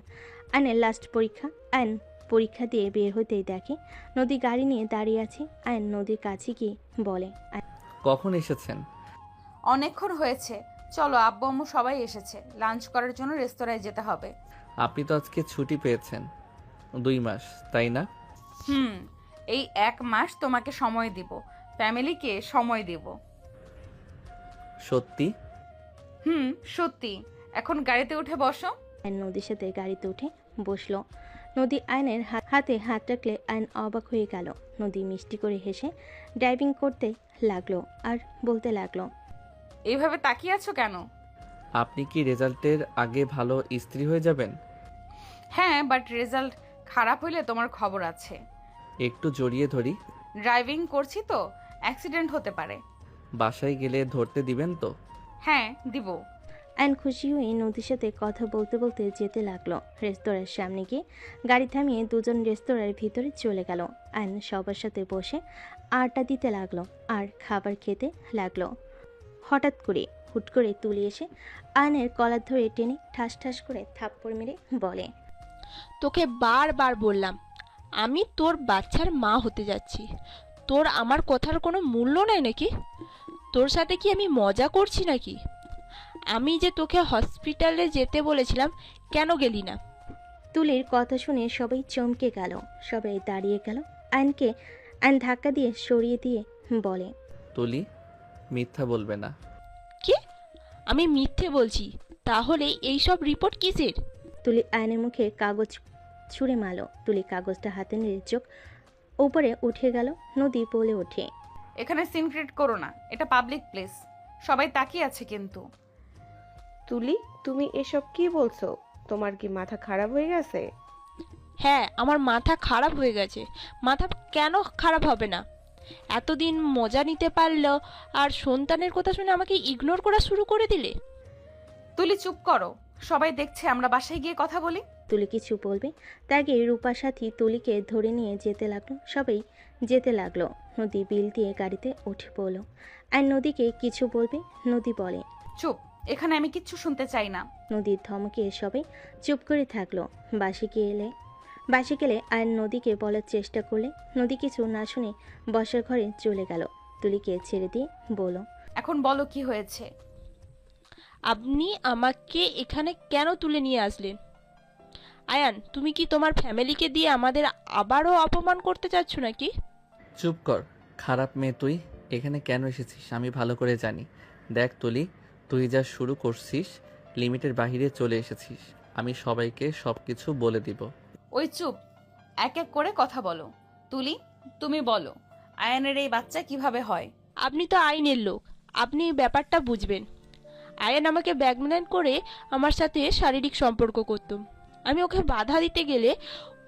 আয়নের লাস্ট পরীক্ষা। আয়ন পরীক্ষা দিয়ে বের হতেই দেখে নদী গাড়ি নিয়ে দাঁড়িয়ে আছে। আয়ন নদীর কাছে গিয়ে বলে, কখন এসেছেন? অনেকক্ষণ হয়েছে, চলো, আব্বু আম্মু সবাই এসেছে, লাঞ্চ করার জন্য রেস্তোরাঁয় যেতে হবে। আপনি তো আজকে ছুটি পেয়েছেন 2 মাস, তাই না? এই 1 মাস তোমাকে সময় দিব, ফ্যামিলিকে সময় দিব। সত্যি? সত্যি। এখন গাড়িতে উঠে বসো। আয়ন নদীর সাথে গাড়িতে উঠে বসলো। নদী আয়নের হাতে হাত রাখলে আয়ন অবাক হয়ে গেল। নদী মিষ্টি করে হেসে ড্রাইভিং করতে লাগলো আর বলতে লাগলো, এইভাবে তাকিয়ে আছো কেন? আপনি কি রেজাল্টের আগে ভালো স্ত্রী হয়ে যাবেন? হ্যাঁ, বাট রেজাল্ট খারাপ হইলে তোমার খবর আছে। একটু জড়িয়ে ধরি। ড্রাইভিং করছি তো, অ্যাক্সিডেন্ট হতে পারে। বাসায় গেলে ধরতে দিবেন তো? হ্যাঁ, দিব। আয়ন খুশি হয়ে নদীর সাথে কথা বলতে বলতে যেতে লাগলো। রেস্তোরাঁর সামনে গিয়ে গাড়ি থামিয়ে দুজন রেস্তোরাঁর ভিতরে চলে গেল। আয়ন সবার সাথে বসে আড্ডা দিতে লাগলো আর খাবার খেতে লাগলো। হঠাৎ করে হুট করে তুলে এসে আয়নের কলার ধরে টেনে ঠাস ঠাস করে থাপ্পড় মেরে বলে, তোকে বারবার বললাম আমি তোর বাচ্চার মা হতে যাচ্ছি, তোর আমার কথার কোনো মূল্য নাই নাকি? তোর সাথে কি আমি মজা করছি নাকি? আমি যে তোকে হসপিটালে যেতে বলেছিলাম, কেন গেলি না? তুলির কথা শুনে সবাই চমকে গেল। সবাই দাঁড়িয়ে গেল। আয়ন ধাক্কা দিয়ে সরিয়ে দিয়ে বলে, তুলি, মিথ্যা বলবে না। কি? আমি মিথ্যে বলছি? তাহলে এই সব রিপোর্ট কিসের? তুলি আয়নের মুখে কাগজ ছুঁড়ে মারল। তুলি কাগজটা হাতে নিয়ে চোখ উপরে উঠে গেল। নদী বলে ওঠে, এখানে সিন ক্রিয়েট করো না, এটা পাবলিক প্লেস, সবাই তাকিয়ে আছে কিন্তু। তুলি, তুমি এসব কি বলছো? তোমার কি মাথা খারাপ হয়ে গেছে? হ্যাঁ, আমার মাথা খারাপ হয়ে গেছে। মাথা কেন খারাপ হবে না? এতদিন মজা নিতে পারলো, আর সন্তানের কথা শুনে আমাকে ইগনোর করা শুরু করে দিলে। তুলি চুপ করো, সবাই দেখছে, আমরা বাসায় গিয়ে কথা বলি। তুলি কিছু বলবে তার আগে রূপার সাথী তুলিকে ধরে নিয়ে যেতে লাগলো। সবাই যেতে লাগলো। নদী বিল দিয়ে গাড়িতে উঠে পড়ল। আর নদীকে কিছু বলবে, নদী বলে, চুপ, এখানে আমি কিচ্ছু শুনতে চাই না। নদীর ধমকে সবাই চুপ করে থাকলো। বাসে গেলে আর নদীকে বলার চেষ্টা করলে নদী কিছু না শুনে বসার ঘরে চলে গেল। তুলিকে ছেড়ে দিয়ে বলল, এখন বলো কি হয়েছে? আপনি আমাকে এখানে কেন তুলে নিয়ে আসলেন? আয়ান, তুমি কি তোমার ফ্যামিলিকে দিয়ে আমাদের আবারও অপমান করতে চাচ্ছ নাকি? চুপ কর, খারাপ মেয়ে তুই। এখানে কেন এসেছিস আমি ভালো করে জানি। দেখ তুলি, তুই যা শুরু করছিস লিমিটের বাহিরে চলে এসেছিস। আমি সবাইকে সব কিছু বলে দিব। ওই চুপ, এক এক করে কথা বলো। তুলি, তুমি বলো, আয়ানের এই বাচ্চা কিভাবে হয়? আপনি তো আইনের লোক, আপনি ব্যাপারটা বুঝবেন। আয়ান আমাকে ব্ল্যাকমেল করে আমার সাথে শারীরিক সম্পর্ক করত। আমি ওকে বাধা দিতে গেলে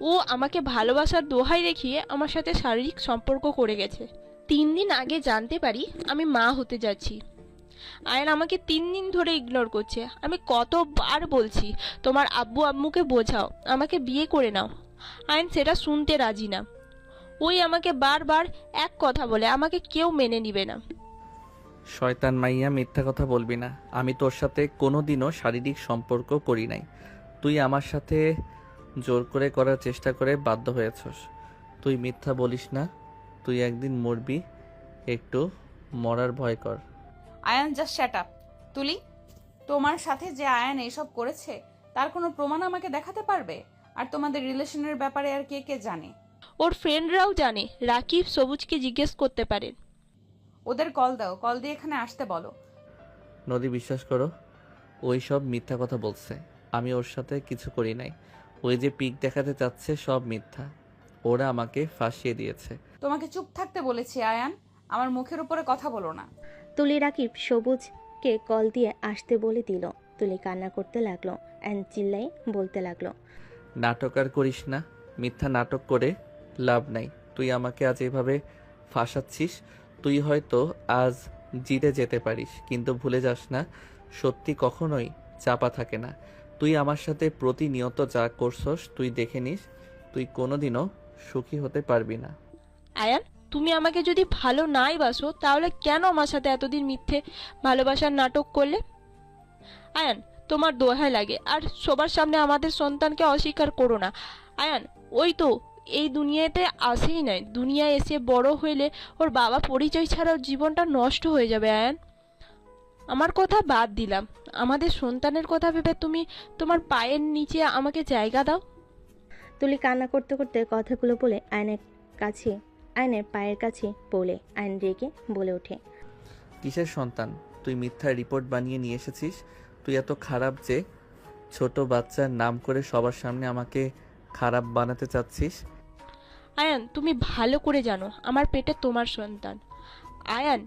ও আমাকে ভালোবাসার দোহাই দেখিয়ে আমার সাথে শারীরিক সম্পর্ক করে গেছে। 3 দিন আগে জানতে পারি আমি মা হতে যাচ্ছি। আয়ান আমাকে 3 দিন ধরে ইগনোর করছে। আমি কতবার বলছি তোমার আব্বু আম্মুকে বোঝাও, আমাকে বিয়ে করে নাও। আয়ান সেটা শুনতে রাজি না। ওই আমাকে বারবার এক কথা বলে, আমাকে কেউ মেনে নিবে না। শয়তান মাইয়া, মিথ্যা কথা বলবি না। আমি তোর সাথে কোনোদিনও শারীরিক সম্পর্ক করি নাই। তুই আমার সাথে জোর করে করার চেষ্টা করে বাধ্য হয়েছস। তুই মিথ্যা বলিস না, তুই একদিন মরবি, একটু মরার ভয় কর। Ayan just shut up. Tuli, তোমার সাথে যে আয়ান এইসব করেছে তার কোনো প্রমাণ আমাকে দেখাতে পারবে? আর তোমাদের রিলেশনের ব্যাপারে আর কে কে জানে? ওর ফ্রেন্ডরাও জানে। রাকিব সবুজকে জিজ্ঞেস করতে পারেন। ওদের কল দাও, কল দিয়ে এখানে আসতে বলো। নদী, বিশ্বাস করো, ওই সব মিথ্যা কথা বলছে। আমি ওর সাথে কিছু করি নাই। ওই যে পিক দেখাতে চাচ্ছে সব মিথ্যা। ওরা আমাকে ফাঁসিয়ে দিয়েছে। তোমাকে চুপ থাকতে বলেছি আয়ান, আমার মুখের উপরে কথা বলো না। তুলি রাকিব সবুজকে কল দিয়ে আসতে বলে দিল। তুলি কান্না করতে লাগলো অ্যান্ড চিল্লাই বলতে লাগলো, নাটক আর করিস না, মিথ্যা নাটক করে লাভ নাই। তুই আমাকে আজ এভাবে ফাঁসাচ্ছিস। তুই হয়তো আজ জিতে যেতে পারিস, কিন্তু ভুলে যাস না, সত্যি কখনোই চাপা থাকে না। তুই আমার সাথে প্রতিনিয়ত যা করছস তুই দেখে নিস, তুই কোনোদিনও সুখী হতে পারবি না। আয়ান, তুমি আমাকে যদি ভালো নাই বাসো তাহলে কেন আমার সাথে এতদিন মিথ্যে ভালোবাসার নাটক করলে? আয়ান, তোমার দোহাই লাগে, আর সবার সামনে আমাদের সন্তানকে অস্বীকার করো না। আয়ান, ওই তো এই দুনিয়াতে আসেই নাই, দুনিয়ায় এসে বড় হইলে ওর বাবা পরিচয় ছাড়া ওর জীবনটা নষ্ট হয়ে যাবে। আয়ান, আমার কথা বাদ দিলাম, আমাদের সন্তানের কথা ভেবে তুমি তোমার পায়ের নিচে আমাকে জায়গা দাও। তুলি কান্না করতে করতে কথাগুলো বলে আয়নের পায়ের কাছে পড়লে আয়ন রেগে বলে ওঠে, কিসের সন্তান? তুই মিথ্যা রিপোর্ট বানিয়ে নিয়ে এসেছিস। তুই এত খারাপ যে ছোট বাচ্চার নাম করে সবার সামনে আমাকে খারাপ বানাতে চাচ্ছিস। আয়ান, তুমি ভালো করে জানো আমার পেটে তোমার সন্তান। আয়ান,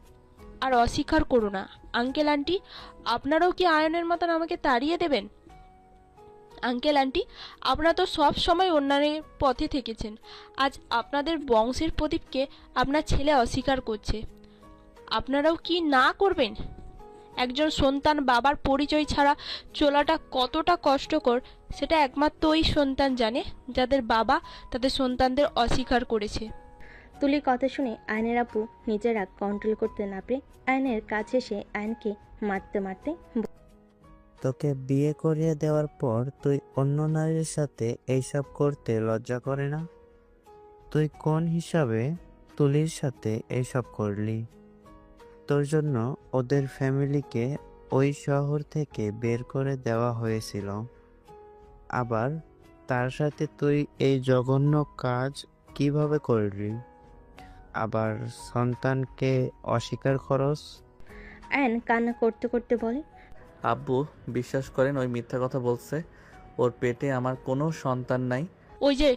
আর অস্বীকার করো না। আঙ্কেল আন্টি, আপনারাও কি আয়নের মতন আমাকে তাড়িয়ে দেবেন? আঙ্কেল আন্টি, আপনারা তো সব সময় অন্যায়ের পথে থেকেছেন। আজ আপনাদের বংশের প্রদীপকে আপনার ছেলে অস্বীকার করছে। আপনারাও কি না করবেন? একজন সন্তান বাবার পরিচয় ছাড়া চলাটা কতটা কষ্টকর সেটা একমাত্র ওই সন্তান জানে যাদের বাবা তাদের সন্তানদের অস্বীকার করেছে। তুলির কথা শুনে আয়নের আপু নিজের রাগ কন্ট্রোল করতে না পেরে আয়নের কাছে এসে আয়নকে মারতে মারতে তোকে বিয়ে করিয়ে দেওয়ার পর তুই অন্য নারীর সাথে এইসব করতে লজ্জা করে না? তুই কোন হিসাবে তুলির সাথে এইসব করলি? তোর জন্য ওদের ফ্যামিলিকে ওই শহর থেকে বের করে দেওয়া হয়েছিল, আবার তার সাথে তুই এই জঘন্য কাজ কিভাবে করলি? আবার সন্তানকে অস্বীকার করস? আয়ন কান্না করতে করতে বলে, আব্বু, বিশ্বাস করেন ওই মিথ্যা কথা বলছে। ওর পেটে আমার কোনো সন্তান নাই। ওই যে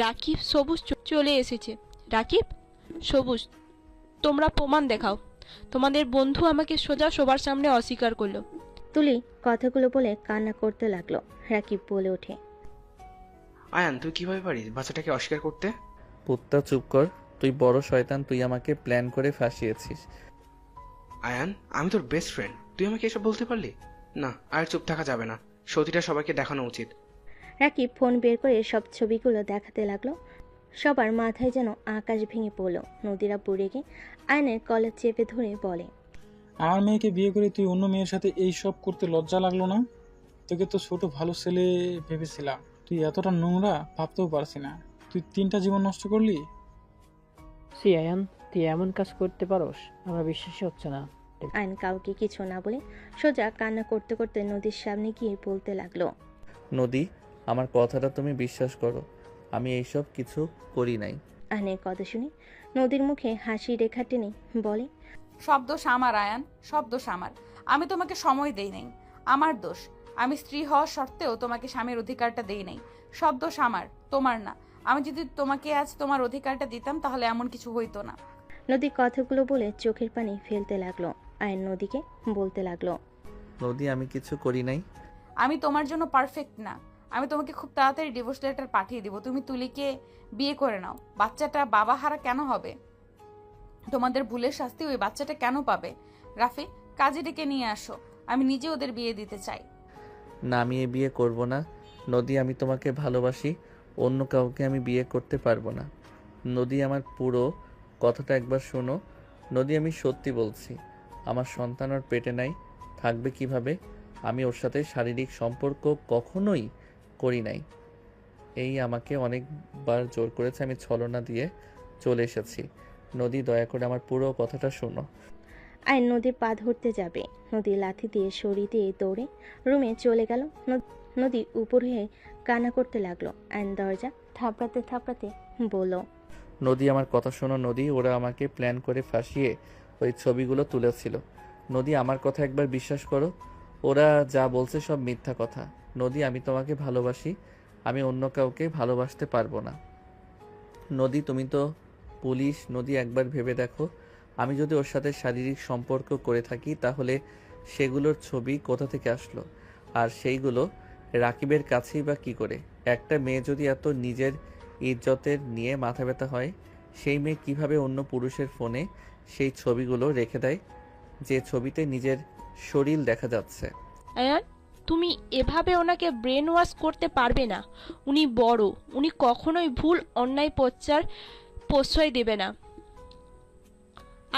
রাকিব সবুজ চলে এসেছে। রাকিব, সবুজ, তোমরা প্রমাণ দেখাও। তোমাদের বন্ধু আমাকে সোজা সবার সামনে অস্বীকার করলো। তুলি কথাগুলো বলে কান্না করতে লাগলো। রাকিব বলে ওঠে, আয়ান, তুই কিভাবে পারিস বাচ্চাটাকে অস্বীকার করতে? পুত্তা, চুপ কর। তুই বড় শয়তান, তুই আমাকে প্ল্যান করে ফাঁসিয়েছিস। আয়ান, আমি তোর বেস্ট ফ্রেন্ড, তুই আমাকে এসব বলতে পারলি? না, আর চুপ থাকা যাবে না, সত্যিটা সবাইকে দেখানো উচিত। রাকিব ফোন বের করে সব ছবিগুলো দেখাতে লাগলো। সবার মাথায় যেন আকাশ ভেঙে পড়লো। নদীরা পড়ে গিয়ে আয়নের কলার চেপে ধরে বলে, আমার মেয়েকে বিয়ে করে তুই অন্য মেয়ের সাথে এই সব করতে লজ্জা লাগলো না? তোকে তো ছোট ভালো ছেলে ভেবেছিলাম, তুই এতটা নোংরা ভাবতেও পারছি না। তুই 3টা জীবন নষ্ট করলি। সি আয়ান, তুই এমন কাজ করতে পারোস? আমার বিশ্বাসই হচ্ছে না। আয়ন কাউকে কিছু না বলে সোজা কান্না করতে করতে নদীর সামনে গিয়ে বলতে লাগলো, নদী, আমার কথাটা তুমি বিশ্বাস করো, আমি এইসব কিছু করি নাই। আয়নের কথা শুনে নদীর মুখে হাসি রেখা টেনে বলে, সব দোষ আমার আয়ান, সব দোষ আমার। আমি তোমাকে সময় দেই নাই, আমার দোষ। আমি স্ত্রী হওয়া সত্ত্বেও তোমাকে স্বামীর অধিকারটা দেই নাই। সব দোষ আমার, তোমার না। আমি যদি তোমাকে আজ তোমার অধিকারটা দিতাম তাহলে এমন কিছু হইতো না। নদী কথাগুলো বলে চোখের পানি ফেলতে লাগলো। আয়ন নদীকে বলতে লাগলো, নদী, আমি কিছু করি নাই। আমি তোমার জন্য পারফেক্ট না। আমি তোমাকে খুব তাড়াতাড়ি ডিভোর্স লেটার পাঠিয়ে দিব। তুমি তুলিকে বিয়ে করে নাও। বাচ্চাটা বাবা হারা কেন হবে? তোমাদের ভুলের শাস্তি ওই বাচ্চাটা কেন পাবে? রাফি, কাজে ডেকে নিয়ে আসো, আমি নিজে ওদের বিয়ে দিতে চাই। না, আমি এ বিয়ে করব না। নদী, আমি তোমাকে ভালোবাসি, অন্য কাউকে আমি বিয়ে করতে পারবো না। নদী, আমার পুরো কথাটা একবার শোনো। নদী, আমি সত্যি বলছি, আমার সন্তান ওর পেটে নাই, থাকবে কিভাবে? আমি ওর সাথে শারীরিক সম্পর্ক কখনোই করি নাই। এই আমাকে অনেকবার জোর করেছে, আমি ছলনা দিয়ে চলে এসেছি। নদী, দয়া করে আমার পুরো কথাটা শোনো। আয়ন নদীর পা ধরতে যাবে, নদী লাথি দিয়ে সরিয়ে দিয়ে দৌড়ে রুমে চলে গেল। নদী উপর হয়ে কান্না করতে লাগলো। আয়ন দরজা থাপড়াতে থাপড়াতে বলল, নদী, আমার কথা শোনো নদী, ওরা আমাকে প্ল্যান করে ফাঁসিয়ে ওই ছবিগুলো তুলেছিল। নদী, আমার কথা একবার বিশ্বাস করো, ওরা যা বলছে সব মিথ্যা কথা। নদী, আমি তোমাকে ভালোবাসি, আমি অন্য কাউকে ভালোবাসতে পারবো না। নদী, তুমি তো পুলিশ। নদী, একবার ভেবে দেখো, আমি যদি ওর সাথে শারীরিক সম্পর্ক করে থাকি তাহলে সেগুলোর ছবি কোথা থেকে আসলো? আর সেইগুলো রাকিবের কাছেই বা কী করে? একটা মেয়ে যদি এত নিজের ইজ্জতের নিয়ে মাথা ব্যথা হয়, সেই মেয়ে কিভাবে অন্য পুরুষের ফোনে সেই ছবিগুলো রেখে দেয়, যে ছবিতে নিজের শরীর দেখা যাচ্ছে? আয়ান, তুমি এভাবে ওনাকে ব্রেন ওয়াশ করতে পারবে না। উনি বড়, উনি কখনোই ভুল অন্যায় প্রশ্রয় দেবে না।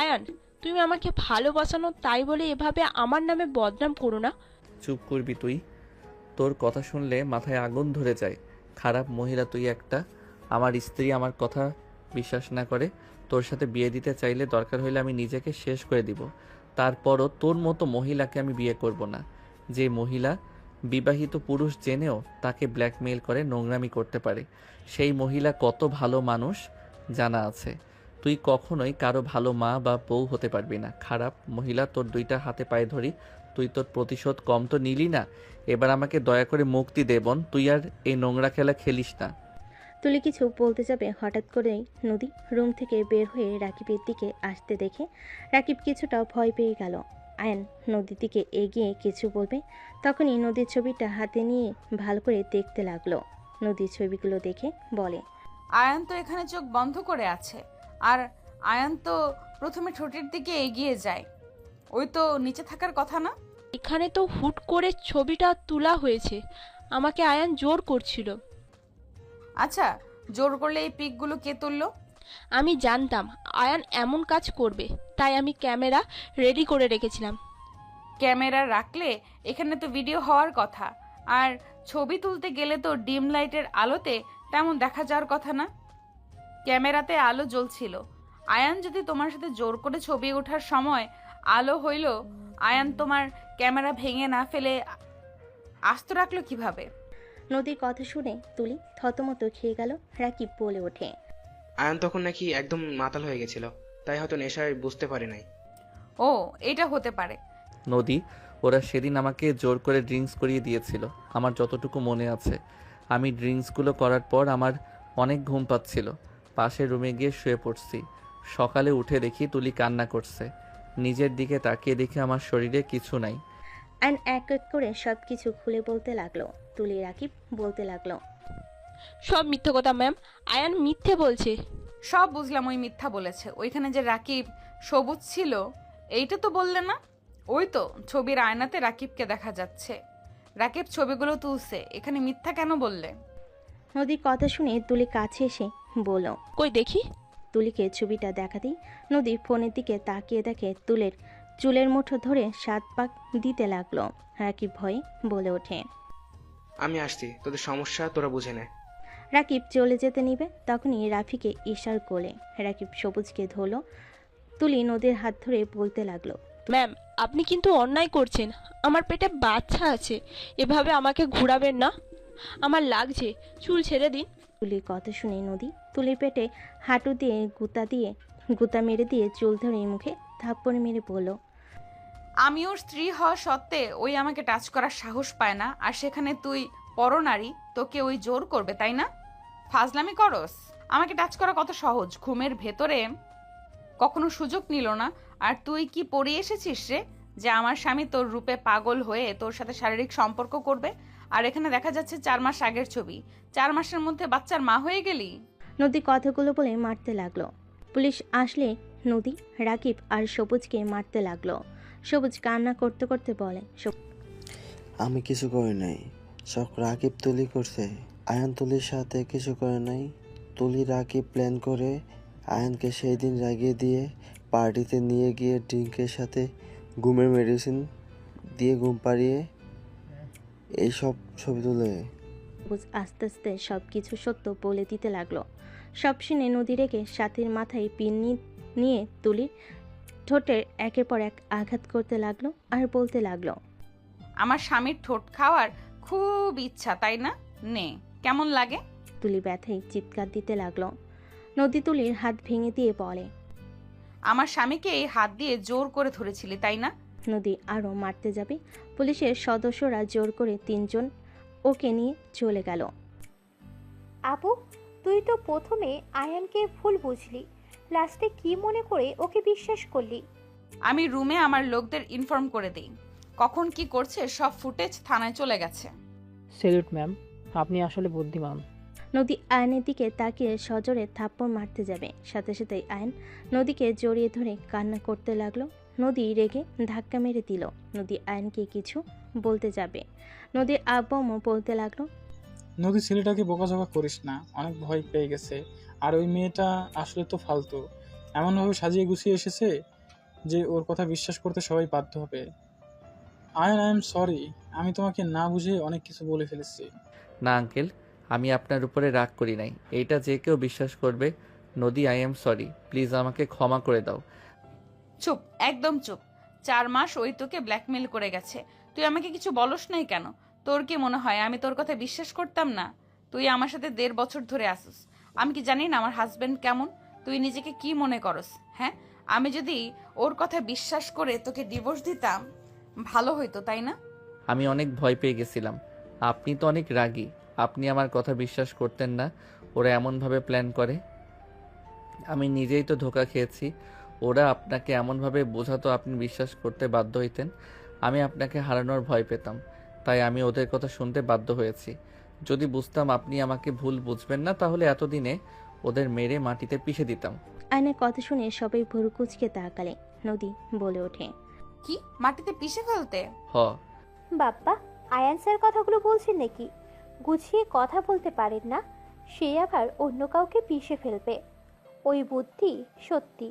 আয়ান, তুমি আমাকে ভালোবাসানো তাই বলে এভাবে আমার নামে বদনাম করো না। চুপ করবি তুই? তোর কথা শুনলে মাথায় আগুন ধরে যায়। খারাপ মহিলা তুই একটা। আমার স্ত্রী আমার কথা বিশ্বাস না করে তোর সাথে বিয়ে দিতে চাইলে দরকার হলে আমি নিজেকে শেষ করে দিব। তারপরও তোর মতো মহিলাকে আমি বিয়ে করব না, যে মহিলা বিবাহিত পুরুষ জেনেও তাকে ব্ল্যাকমেইল করে নোংরামি করতে পারে। সেই মহিলা কত ভালো মানুষ জানা আছে। তুই কখনোই কারো ভালো মা বা বউ হতে পারবি না। খারাপ মহিলা, তোর দুইটা হাতে পায়ে ধরি, তুই তোর প্রতিশোধ কম তো নিলি না। এবার আমাকে দয়া করে মুক্তি দে বোন, তুই আর এই নোংরা খেলা খেলিস না। তুলি কিছু বলতে যাবে, হঠাৎ করেই নদী রুম থেকে বের হয়ে রাকিবের দিকে আসতে দেখে রাকিব কিছুটা ভয় পেয়ে গেল। আয়ন নদীর দিকে এগিয়ে কিছু বলবে, তখনই নদীর ছবিটা হাতে নিয়ে ভালো করে দেখতে লাগলো। নদীর ছবিগুলো দেখে বলে, আয়ান তো এখানে চোখ বন্ধ করে আছে, আর আয়ান তো প্রথমে ঠোঁটের দিকে এগিয়ে যায়। ওই তো নিচে থাকার কথা না? এখানে তো হুট করে ছবিটা তোলা হয়েছে, আমাকে আয়ান জোর করছিল। আচ্ছা, জোর করলে এই পিকগুলো কে তুললো? আমি জানতাম আয়ান এমন কাজ করবে, তাই আমি ক্যামেরা রেডি করে রেখেছিলাম। ক্যামেরা রাখলে এখানে তো ভিডিও হওয়ার কথা, আর ছবি তুলতে গেলে তো ডিম লাইটের আলোতে তেমন দেখা যাওয়ার কথা না। ক্যামেরাতে আলো জ্বলছিল। আয়ান যদি তোমার সাথে জোর করে ছবি ওঠার সময় আলো হইল, আয়ান তোমার ক্যামেরা ভেঙে না ফেলে আস্ত রাখলো কিভাবে? নদীর কথা শুনে তুলি থতমত খেয়ে গেল। রাকিব বলে ওঠে, আয়ান তখন নাকি একদম মাতাল হয়ে গেছিল, তাই হয়তো নেশায় বুঝতে পারে নাই। ও, এটা হতে পারে। নদী, ওরা সেদিন আমাকে জোর করে ড্রিঙ্কস করিয়ে দিয়েছিল, আমার যতটুকু মনে আছে। আমি ড্রিঙ্কসগুলো করার পর আমার অনেক ঘুম পাচ্ছিল। পাশের রুমে গিয়ে শুয়ে পড়ছি। সকালে উঠে দেখি তুলি কান্না করছে। নিজের দিকে তাকিয়ে দেখি আমার শরীরে কিছু নাই। আয়ন এক এক করে সব কিছু খুলে বলতে লাগলো। তুলি রাকিব বলতে লাগলো, সব মিথ্যে কথা ম্যাম, আয়ান মিথ্যে বলছে। সব বুঝলাম, ওই মিথ্যা বলেছে। ওইখানে যে রাকিব সবুজ ছিল, এইটা তো বললে না? ওই তো ছবির আয়নাতে রাকিবকে দেখা যাচ্ছে। রাকিব ছবিগুলো তুলছে, এখানে মিথ্যা কেন বললে? নদীর কথা শুনে তুলি কাছে এসে বলল, কই দেখি। তুলিকে ছবিটা দেখাতেই নদী ফোনের দিকে তাকিয়ে দেখে তুলের চুলের মুঠো ধরে 7 পাক দিতে লাগলো। রাকিব ভয়ে বলে ওঠে, আমি আসছি, তোদের সমস্যা তোরা বুঝে নে। রাকিব চলে যেতে নিবে, তখনই রাফিকে ইশার করলে রাকিব সবুজকে ধরলো। তুলি নদীর হাত ধরে বলতে লাগলো, ম্যাম, আপনি কিন্তু অন্যায় করছেন। আমার পেটে বাচ্চা আছে, এভাবে আমাকে ঘোরাবেন না, আমার লাগছে, চুল ছেড়ে দিন। তুলির কথা শুনে নদী তুলির পেটে হাঁটু দিয়ে গুতা মেরে দিয়ে চুল ধরে মুখে থাপ্পড় মেরে বলল, আমি ওর স্ত্রী হওয়া সত্ত্বে ওই আমাকে টাচ করার সাহস পায় না, আর সেখানে তুই পরনারী, তোকে ওই জোর করবে, তাই না? ফাজলামি করস? আমাকে টাচ করা কত সহজ, ঘুমের ভেতরে কখনো সুযোগ নিল না। আর তুই কি পড়ে এসেছিস রে, যে আমার স্বামী তোর রূপে পাগল হয়ে তোর সাথে শারীরিক সম্পর্ক করবে? আর এখানে দেখা যাচ্ছে 4 মাস আগের ছবি। 4 মাসের মধ্যে বাচ্চার মা হয়ে গেলি। নদী কথাগুলো বলে মারতে লাগলো। পুলিশ আসলে নদী রাকিব আর সবুজকে মারতে লাগলো। সবুজ কান্না করতে করতে বলে, আমি কিছু করে নাই, সব রাকিব তুলি করছে। আয়ান তুলির সাথে কিছু করে নাই। তুলি রাকিব প্ল্যান করে আয়ানকে সেই দিন রাগিয়ে দিয়ে পার্টিতে নিয়ে গিয়ে ড্রিঙ্কের সাথে ঘুমের মেডিসিন দিয়ে ঘুম পাড়িয়ে এইসব ছবি তুলে। সবুজ আস্তে আস্তে সব কিছু সত্য বলে দিতে লাগলো। সব শুনে নদী রেখে সাথীর মাথায় পিন নিয়ে তুলির ঠোঁটের একের পর এক আঘাত করতে লাগলো আর বলতে লাগলো, আমার স্বামীর ঠোঁট খাওয়ার খুব ইচ্ছা, তাই না? নে, কেমন লাগে? তুলি ব্যথায় চিৎকার দিতে লাগলো। নদী তুলির হাত ভেঙে দিয়ে বলে, আমার স্বামীকে এই হাত দিয়ে জোর করে ধরেছিলি, তাই না? নদী আরও মারতে যাবে, পুলিশের সদস্যরা জোর করে 3 জন ওকে নিয়ে চলে গেল। আপু, তুই তো প্রথমে আয়ানকে ভুল বুঝলি, লাস্টে কি মনে করে ওকে বিশ্বাস করলি? আমি রুমে আমার লোকদের ইনফর্ম করে দেই, কখন কি করছে সব ফুটেজ থানায় চলে গেছে। সেলুট ম্যাম, আপনি আসলে বুদ্ধিমান। নদী আয়নের দিকে তাকিয়ে সজোরে থাপ্পড় মারতে যাবে, সাথে সাথেই আয়ন নদীকে জড়িয়ে ধরে কান্না করতে লাগলো। নদী রেগে ধাক্কা মেরে দিল। নদী আয়নকে কিছু বলতে যাবে, নদীর আব্বু বলতে লাগলো, নদী ছেলেটাকে বোকাঝোকা করিস না, অনেক ভয় পেয়ে গেছে। আর ওই মেয়েটা আসলে তো ফালতু, এমনভাবে সাজিয়ে গুছিয়ে এসেছে যে ওর কথা বিশ্বাস করতে সবাই বাধ্য হবে। আই এম সরি, আমি তোমাকে না বুঝে অনেক কিছু বলে ফেলেছি। না আঙ্কেল, আমি আপনার উপরে রাগ করি নাই, এইটা যে কেউ বিশ্বাস করবে। নদী, আই এম সরি, প্লিজ আমাকে ক্ষমা করে দাও। চুপ, একদম চুপ। 4 মাস ওই তোকে ব্ল্যাকমেল করে গেছে, তুই আমাকে কিছু বলস নাই কেন? তোর কি মনে হয় আমি তোর কথা বিশ্বাস করতাম না? তুই আমার সাথে 1.5 বছর ধরে আসিস, আমি কি জানি না আমার হাজবেন্ড কেমন? তুই নিজেকে কি মনে করস? হ্যাঁ, আমি যদি ওর কথা বিশ্বাস করে তোকে ডিভোর্স দিতাম ভালো হইতো, তাই না? আমি অনেক ভয় পেয়ে গেছিলাম। আপনি তো অনেক রাগী, আপনি আমার কথা বিশ্বাস করতেন না। ওরা এমনভাবে প্ল্যান করে, আমি নিজেই তো ধোঁকা খেয়েছি। ওরা আপনাকে এমনভাবে বোঝাতো আপনি বিশ্বাস করতে বাধ্য হইতেন। আমি আপনাকে হারানোর ভয় পেতাম, তাই আমি ওদের কথা শুনতে বাধ্য হয়েছি। যদি বুঝতাম আপনি আমাকে ভুল বুঝবেন না, তাহলে এতদিনে ওদের মেরে মাটিতে পিষে দিতাম। আয়নের কথা শুনে সবাই ভুরু কুঁচকে তাকালে। নদী বলে ওঠে, কি মাটিতে পিষে ফেলতে? হ। বাপ্পা, আয়ান স্যার কথাগুলো বলছেন নাকি? গুছিয়ে কথা বলতে পারেন না, সে আবার অন্য কাউকে পিষে ফেলবে। ওই বুদ্ধি সত্যি,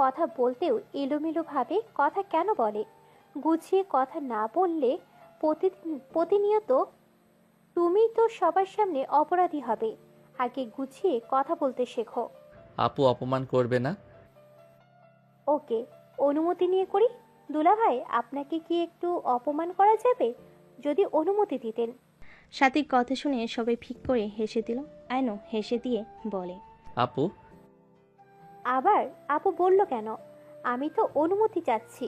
কথা বলতেও এলোমেলোভাবে কথা কেন বলে? গুছিয়ে কথা না বললে প্রতিনিয়ত তুমি তো সবার সামনে অপরাধী হবে। আগে গুছিয়ে কথা বলতে শেখো। আপু অপমান করবে না? ওকে, অনুমতি নিয়ে করি। দুলাভাই, আপনাকে কি একটু অপমান করা যাবে? যদি অনুমতি দিতেন। সাথীর কথা শুনে সবাই ফিক করে হেসে দিল। আয়নও হেসে দিয়ে বলে, আপু। আবার আপু বলল কেন? আমি তো অনুমতি চাচ্ছি।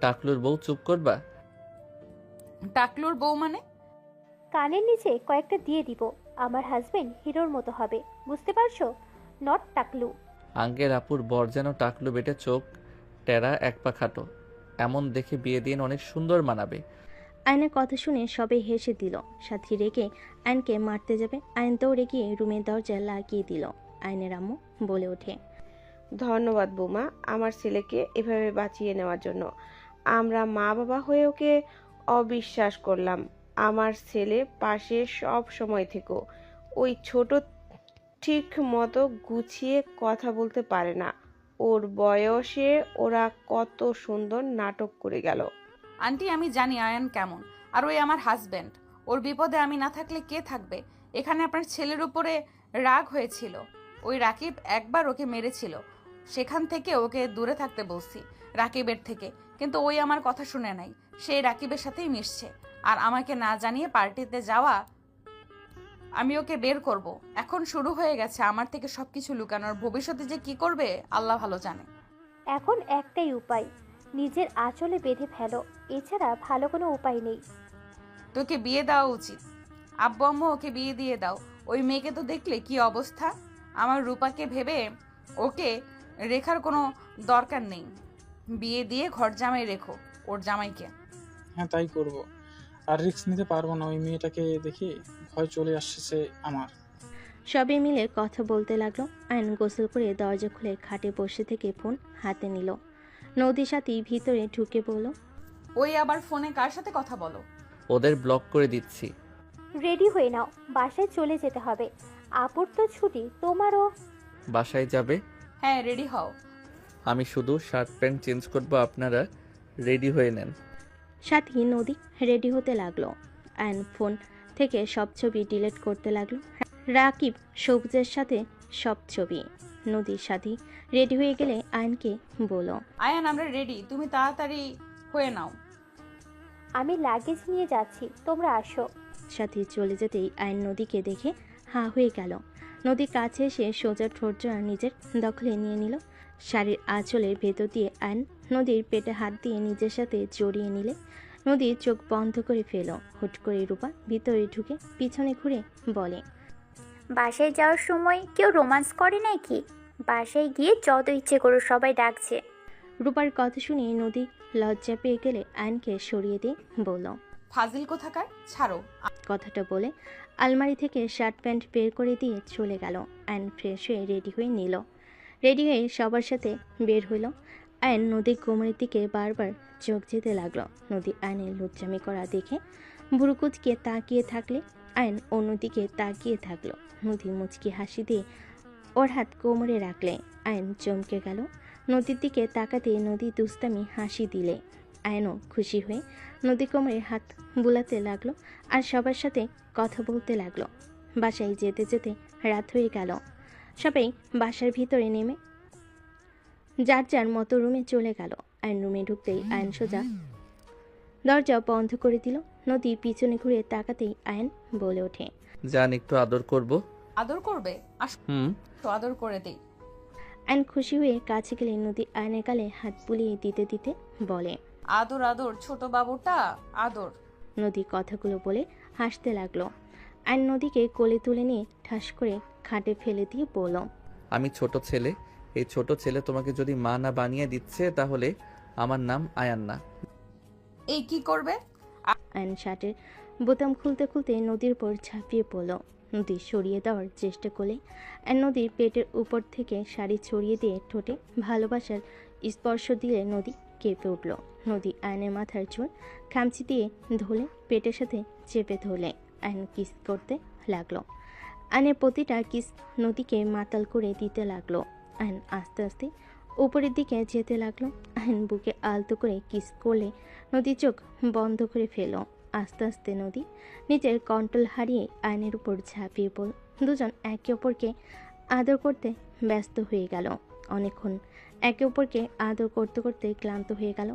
টাকলুর বউ, চুপ করবা? টাকলুর বউ মানে? কানের নিচে কয়েকটা দিয়ে দিব। আমার হাজবেন্ড হিরোর মতো হবে, বুঝতে পারছো? নট টাকলু। আঙ্কেল, আপুর বর যেন টাকলু বেটে, চোখ টেরা, এক পা খাটো, এমন দেখে বিয়ে দিন, অনেক সুন্দর মানাবে। আয়নের কথা শুনে সবাই হেসে দিল। সাথী রেগে আয়নকে মারতে যাবে, আয়ন দৌড়ে গিয়ে রুমের দরজা লাগিয়ে দিল। আয়নের আম্মু বলে ওঠে, ধন্যবাদ বৌমা, আমার ছেলেকে এভাবে বাঁচিয়ে নেওয়ার জন্য। আমরা মা বাবা হয়ে ওকে অবিশ্বাস করলাম। আমার ছেলে পাশে সব সময় থেকো। ওই ছোট ঠিক মতো গুছিয়ে কথা বলতে পারে না। ওর বয়সে ওরা কত সুন্দর নাটক করে গেল। আন্টি, আমি জানি আয়ান কেমন, আর ওই আমার হাজবেন্ড। ওর বিপদে আমি না থাকলে কে থাকবে? এখানে আপনার ছেলের উপরে রাগ হয়েছিল, ওই রাকিব একবার ওকে মেরেছিল, সেখান থেকে ওকে দূরে থাকতে বলছি রাকিবের থেকে, কিন্তু ওই আমার কথা শুনে নাই। সেই রাকিবের সাথেই মিশছে, আর আমাকে না জানিয়ে পার্টিতে যাওয়া। আমি ওকে বের করব। এখন শুরু হয়ে গেছে আমার থেকে সবকিছু লুকানোর। ভবিষ্যতে যে কি করবে আল্লাহ ভালো জানে। এখন একটাই উপায়, নিজের আঁচলে বেঁধে ফেলো। এছাড়া ভালো কোনো উপায় নেই। তোকে বিয়ে দেওয়া উচিত। আব্বু আম্মু ওকে বিয়ে দিয়ে দাও। ওই মেয়েকে তো দেখলে কি অবস্থা। আমার রূপাকে ভেবে ওকে রেখার কোনো দরকার নেই। বিয়ে দিয়ে ঘর জামাই রেখো ওর জামাইকে। হ্যাঁ, তাই করব। আর রিস্ক নিতে পারবো না, ওই মেয়েটাকে দেখে ভয় চলে আসছে আমার। সবাই মিলে কথা বলতে লাগলো। আয়ন গোসল করে দরজা খুলে খাটে বসে থেকে ফোন হাতে নিল। নদীর সাথে ভিতরে ঢুকে বলল, ওই আবার ফোনে কার সাথে কথা বলো? ওদের ব্লক করে দিচ্ছি। রেডি হয়ে নাও, বাসায় চলে যেতে হবে। আপুর তো ছুটি, তোমারও। বাসায় যাবে? হ্যাঁ, রেডি হও। আমি শুধু শার্ট প্যান্ট চেঞ্জ করবো, আপনারা রেডি হয়ে নেন। সাথী নদী রেডি হতে লাগলো। আয়ন ফোন থেকে সব ছবি ডিলিট করতে লাগলো। রাকিব সবুজের সাথে সব ছবি। নদীর সাথে রেডি হয়ে গেলে আয়নকে বলো, আয়ান আমরা রেডি, তুমি তাড়াতাড়ি হয়ে নাও। আমি লাগেজ নিয়ে যাচ্ছি, তোমরা আসো। সাথী চলে যেতেই আয়ন নদীকে দেখে হাঁ হয়ে গেল। নদীর কাছে এসে সোজা ঠোঁটজোড়া নিজের দখলে নিয়ে নিল। শাড়ির আঁচলের ভেতর দিয়ে আয়ন নদীর পেটে হাত দিয়ে নিজের সাথে জড়িয়ে নিলে নদীর চোখ বন্ধ করে ফেল। হুট করে রূপা ভিতরে ঢুকে পিছনে ঘুরে বলে, বাসায় যাওয়ার সময় কেউ রোমান্স করে নাকি? বাসায় গিয়ে যত ইচ্ছে করো, সবাই ডাকছে। রূপার কথা শুনে নদী লজ্জা পেয়ে গেলে আয়নকে সরিয়ে দিয়ে বলল, ফাজিল কোথাকার, ছাড়ো। কথাটা বলে আলমারি থেকে শার্ট প্যান্ট বের করে দিয়ে চলে গেল। আয়ন ফ্রেশ হয়ে রেডি হয়ে নিল। রেডি হয়ে সবার সাথে বের হইল। আয়ন নদীর কোমরের দিকে বারবার চোখ যেতে লাগলো। নদী আয়নের লজ্জামি করা দেখে ভুরুকুচকে তাকিয়ে থাকলে আয়ন অন্যদিকে তাকিয়ে থাকলো। নদী মুচকি হাসি দিয়ে ওর হাত কোমরে রাখলে আয়ন চমকে গেল। নদীর দিকে তাকাতে নদী দুস্তামি হাসি দিলে আয়নও খুশি হয়ে নদী কোমরে হাত বুলাতে লাগলো আর সবার সাথে কথা বলতে লাগলো। বাসায় যেতে যেতে রাত হয়ে গেল। সবাই বাসার ভিতরে নেমে যার যার মতো রুমে চলে গেল। আয়ন রুমে ঢুকতেই আয়ন সোজা দরজা বন্ধ করে দিল। নদী পিছনে ঘুরে তাকাতেই আয়ন বলে ওঠে, জান একটু আদর করব। আদর করবে? আসো আদর করে দেই। আয়ন খুশি হয়ে কাছে গেলে নদী আয়নের গালে হাত বুলিয়ে দিতে দিতে বলে, আদর আদর ছোট বাবুটা আদর। নদী কথাগুলো বলে হাসতে লাগলো। আয়ন নদীকে কোলে তুলে নিয়ে ঠাস করে খাটে ফেলে দিয়ে বলল, আমি ছোট ছেলে, এই ছোট ছেলে তোমাকে যদি মা না বানিয়ে দিচ্ছে তাহলে আমার নাম আয়ান না। এই কি করবে? আয়ন শার্টের বোতাম খুলতে খুলতে নদীর উপর ঝাঁপিয়ে পড়ল। নদী সরিয়ে দেওয়ার চেষ্টা করলে আয়ন নদীর পেটের উপর থেকে শাড়ি ছড়িয়ে দিয়ে ঠোঁটে ভালোবাসার স্পর্শ দিলে নদী কেঁপে উঠল। নদী আয়নের মাথার চুল খামচি দিয়ে ধরে পেটের সাথে চেপে ধরলে আয়ন কিস করতে লাগলো। আয়নের প্রতিটা কিস নদীকে মাতাল করে দিতে লাগলো। আয়ন আস্তে আস্তে উপরের দিকে যেতে লাগলো। আয়ন বুকে আলতো করে কিস করলে নদী চোখ বন্ধ করে ফেল। আস্তে আস্তে নদী নিজের কন্ট্রোল হারিয়ে আয়নের উপর ঝাঁপিয়ে পড়ল। দুজন একে অপরকে আদর করতে ব্যস্ত হয়ে গেল। অনেকক্ষণ একে অপরকে আদর করতে করতে ক্লান্ত হয়ে গেল।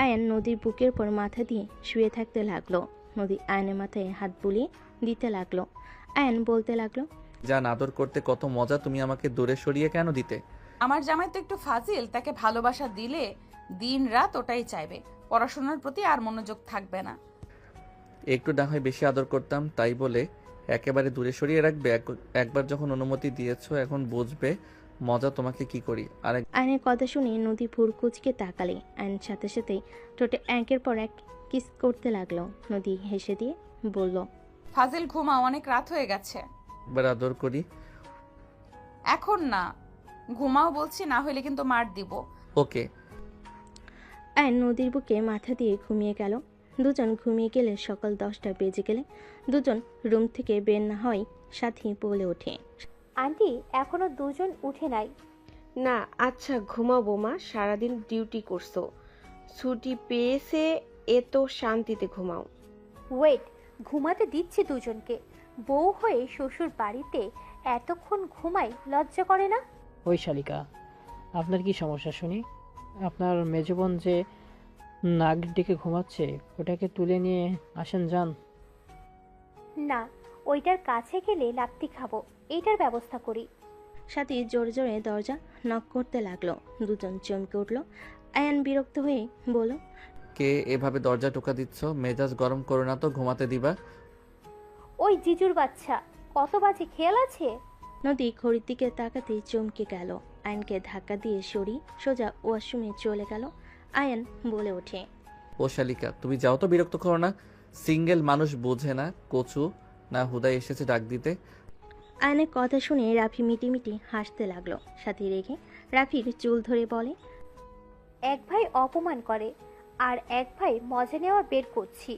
আয়ন নদীর বুকের উপর মাথা দিয়ে শুয়ে থাকতে লাগলো। নদী আয়নের মাথায় হাত বুলিয়ে দিতে লাগলো। আয়ন বলতে লাগলো, জান আদর করতে কত মজা, তুমি আমাকে দূরে সরিয়ে কেন দিতে? আমার জামাই তো একটু ফাজিল, তাকে ভালোবাসা দিলে দিন রাত ওটাই চাইবে, পড়াশোনার প্রতি আর মনোযোগ থাকবে না। একটু না হয় বেশি আদর করতাম, তাই বলে একেবারে দূরে সরিয়ে রাখবে? একবার যখন অনুমতি দিয়েছো এখন বুঝবে মজা তোমাকে কি করি। আর আয়নের কথা শুনে নদী ভুরকুচকে তাকালে আয়ন সাথে সাথে ঠোঁটে একের পর এক কিস করতে লাগলো। নদী হেসে দিয়ে বলল, ফাজিল ঘুমাও, অনেক রাত হয়ে গেছে। একবার আদর করি। এখন না, ঘুমাও বলছি, না হলে কিন্তু মার দিব। ওকে। আয়ন নদীর বুকে মাথা দিয়ে ঘুমিয়ে গেল। দুজন ঘুমিয়ে গেলে সকাল 10টা বেজে গেলে দুজন রুম থেকে বের না হয় সাথী বলে ওঠে, আন্টি এখনো দুজন উঠে নাই। না আচ্ছা ঘুমাবো মা, সারাদিন ডিউটি করছো, ছুটি পেয়েছে এ তো শান্তিতে ঘুমাও। ওয়েট, ঘুমাতে দিচ্ছি দুজনকে। বউ হয়ে শ্বশুর বাড়িতে এতক্ষণ ঘুমাই, লজ্জা করে না? ওই শালিকা, আপনার কি সমস্যা শুনি? আপনার মেজবোন যে নাক ডেকে ঘুমাচ্ছে ওটাকে তুলে নিয়ে আসেন যান। না, ওইটার কাছে গেলে লাত্তি খাবো, এইটার ব্যবস্থা করি। সাথী জোরে জোরে দরজা নক করতে লাগলো। দুজন চমকে উঠল। আয়ন বিরক্ত হয়ে বলল, কে এভাবে দরজা টোকা দিচ্ছ? মেজাজ গরম করো না তো, ঘুমাতে দিবা? ওই জিজুর বাচ্চা, কত বাজে খেয়াল আছে? নদী ঘড়ির দিকে তাকাতেই চমকে গেল। আয়নকে ধাক্কা দিয়ে সরি সোজা ওয়াশরুমে চলে গেল। আয়ন বলে ওঠে, ও শালিকা তুমি যাও তো, বিরক্ত করো না। সিঙ্গেল মানুষ বোঝে না, কচু না হুদাই এসেছে ডাক দিতে। আয়নের কথা শুনে রাফি মিটিমিটি হাসতে লাগলো। সাথে রেখে রাফির চুল ধরে বলে, এক ভাই অপমান করে আর এক ভাই মজা নেওয়া বের করছি।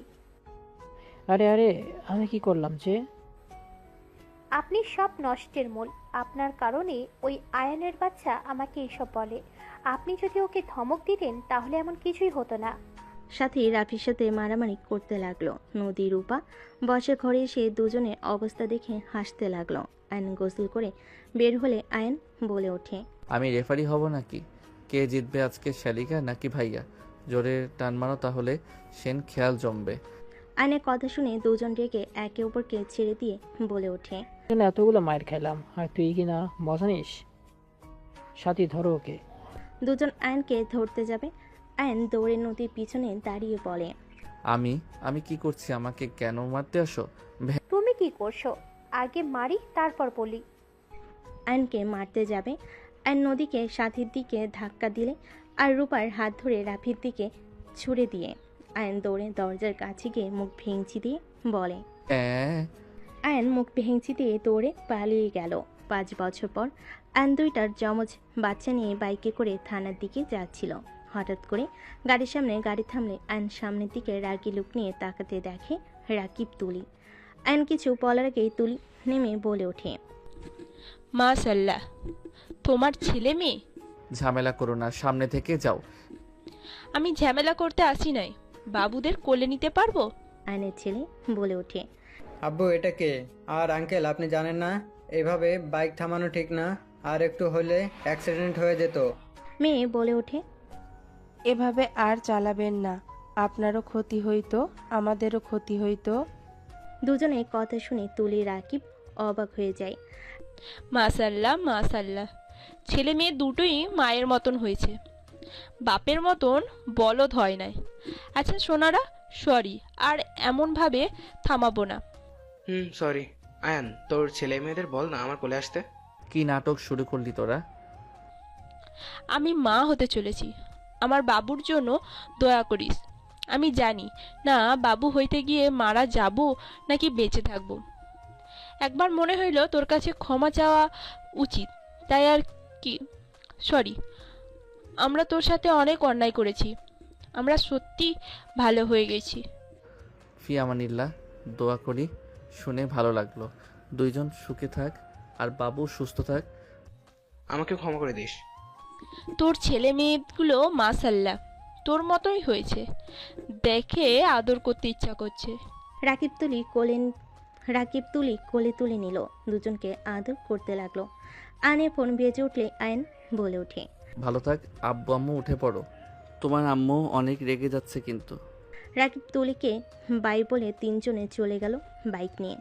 আরে আরে আমি কি করলাম যে? আপনি সব নষ্টের মূল। আপনার কারণে ওই আয়নের বাচ্চা আমাকে এসব বলে। আপনি যদি ওকে ধমক দিতেন তাহলে এমন কিছুই হতো না। সাথে রাফির সাথে মারামারি করতে লাগলো। নদী রূপা বসে ঘরে এসে দুজনের অবস্থা দেখে হাসতে লাগলো। আয়ন গোসল করে বের হলে আয়ন বলে ওঠে, আমি রেফারি হব নাকি? কে জিতবে আজকে, শালিকা নাকি ভাইয়া? জোরে টান মারো, তাহলে সেন খেয়াল জমবে। আয়নের কথা শুনে দুজন রেগে একে অপরকে ছেড়ে দিয়ে বলে ওঠে, এতগুলো মায়ের খাইলাম আর তুই কিনা মজা নিস। সাথী ধরো ওকে। দুজন আয়নকে ধরতে যাবে। আয়ন দৌড়ে নদীর পিছনে দাঁড়িয়ে বলে, আমি কি করছি? আমাকে কেন মারতে আসো? তুমি কি করছো? আগে মারি তারপর বলি। আয়নকে মারতে যাবে। আয়ন নদীকে সাথীর দিকে ধাক্কা দিলে আর রূপার হাত ধরে রাফির দিকে ছুড়ে দিয়ে আয়ন দৌড়ে দরজার কাছে গিয়ে মুখ ভেঙচি দিয়ে বলে, আয়ন মুখ ভেঙচি দিয়ে দৌড়ে পালিয়ে গেল। 5 বছর পর আয়ন দুইটার যমজ বাচ্চা নিয়ে বাইকে করে থানার দিকে যাচ্ছিল। হঠাৎ করে গাড়ির সামনে গাড়ি থামলে আয়ন সামনের দিকে রাগি লুক নিয়ে তাকাতে দেখে রাকিব তুলি। আয়ন কিছু বলার আগেই তুলি নেমে বলে ওঠে, মাশাল্লাহ, তোমার ছেলে মেয়ে। ঝামেলা করো না, সামনে থেকে যাও। আমি ঝামেলা করতে আসি নাই, বাবুদের কোলে নিতে পারবো। আয়নের ছেলে বলে ওঠে, আব্বু এটা কে? আর আঙ্কেল আপনি জানেন না এইভাবে বাইক থামানো ঠিক না, আর একটু হলে অ্যাক্সিডেন্ট হয়ে যেত। মেয়ে বলে ওঠে, এভাবে আর চালাবেন না, আপনারও ক্ষতি হইতো, আমাদেরও ক্ষতি হইতো। দুজনে কথা শুনে তুলি রাকিব অবাক হয়ে যায়। মাশাল্লাহ মাশাল্লাহ, ছেলে মেয়ে দুটোই মায়ের মতন হয়েছে, বাপের মতন বলদ হয় নাই। আচ্ছা সোনারা, সরি, আর এমনভাবে থামাবো না। সরি। আয়ান, তোর ছেলে মেয়েদের বল না আমার কোলে আসতে। কি নাটক শুরু করলি তোরা? আমি মা হতে চলেছি, আমার বাবুর জন্য দয়া করিস। আমি জানি না বাবু হইতে গিয়ে মারা যাব নাকি বেঁচে থাকব। একবার মনে হইল তোর কাছে ক্ষমা চাওয়া উচিত, তাই আর কি। সরি, আমরা তোর সাথে অনেক অন্যায় করেছি, আমরা সত্যি ভালো হয়ে গেছি। ফি আমানিল্লাহ, দোয়া করি। শুনে ভালো লাগলো। দুইজন সুখে থাক আর বাবু সুস্থ থাক। আমাকে ক্ষমা করে দিস। তোর ছেলে মেয়েগুলো মাশাল্লাহ তোর মতোই হয়েছে, দেখে আদর করতে ইচ্ছা করছে। রাকিব তুলি কোলে তুলে নিল, দুজনকে আদর করতে লাগলো। আয়নের ফোন বেজে উঠলে আয়ন বলে ওঠে, ভালো থাক আব্বু আম্মু, উঠে পড়ো। তোমার আম্মু অনেক রেগে যাচ্ছে কিন্তু। রাকিব তুলিকে বাই বলে তিনজনে চলে গেল বাইক নিয়ে।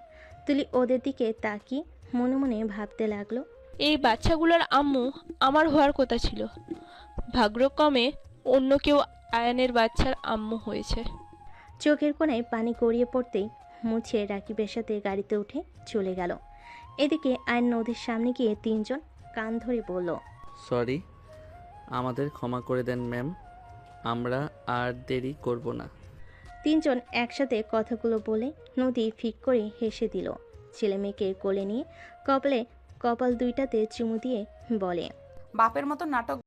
তুলি ওদের দিকে তাকিয়ে মনে মনে ভাবতে লাগলো, এই বাচ্চাগুলোর আম্মু আমার হওয়ার কথা ছিল, ভাগ্যক্রমে অন্য কেউ আয়ানের বাচ্চার আম্মু হয়েছে। চোখের কোণায় পানি গড়িয়ে পড়তেই মুছে রাকিবের সাথে গাড়িতে উঠে চলে গেল। এদিকে আয়ন নদীর সামনে গিয়ে তিনজন কান ধরে বলল, সরি, আমাদের ক্ষমা করে দেন ম্যাম, আমরা আর দেরি করব না। তিনজন একসাথে কথাগুলো বলে নদী ফিক করে হেসে দিল। ছেলে মেয়েকে কোলে নিয়ে কপাল দুইটাতে চুমু দিয়ে বলে, বাপের মতো নাটক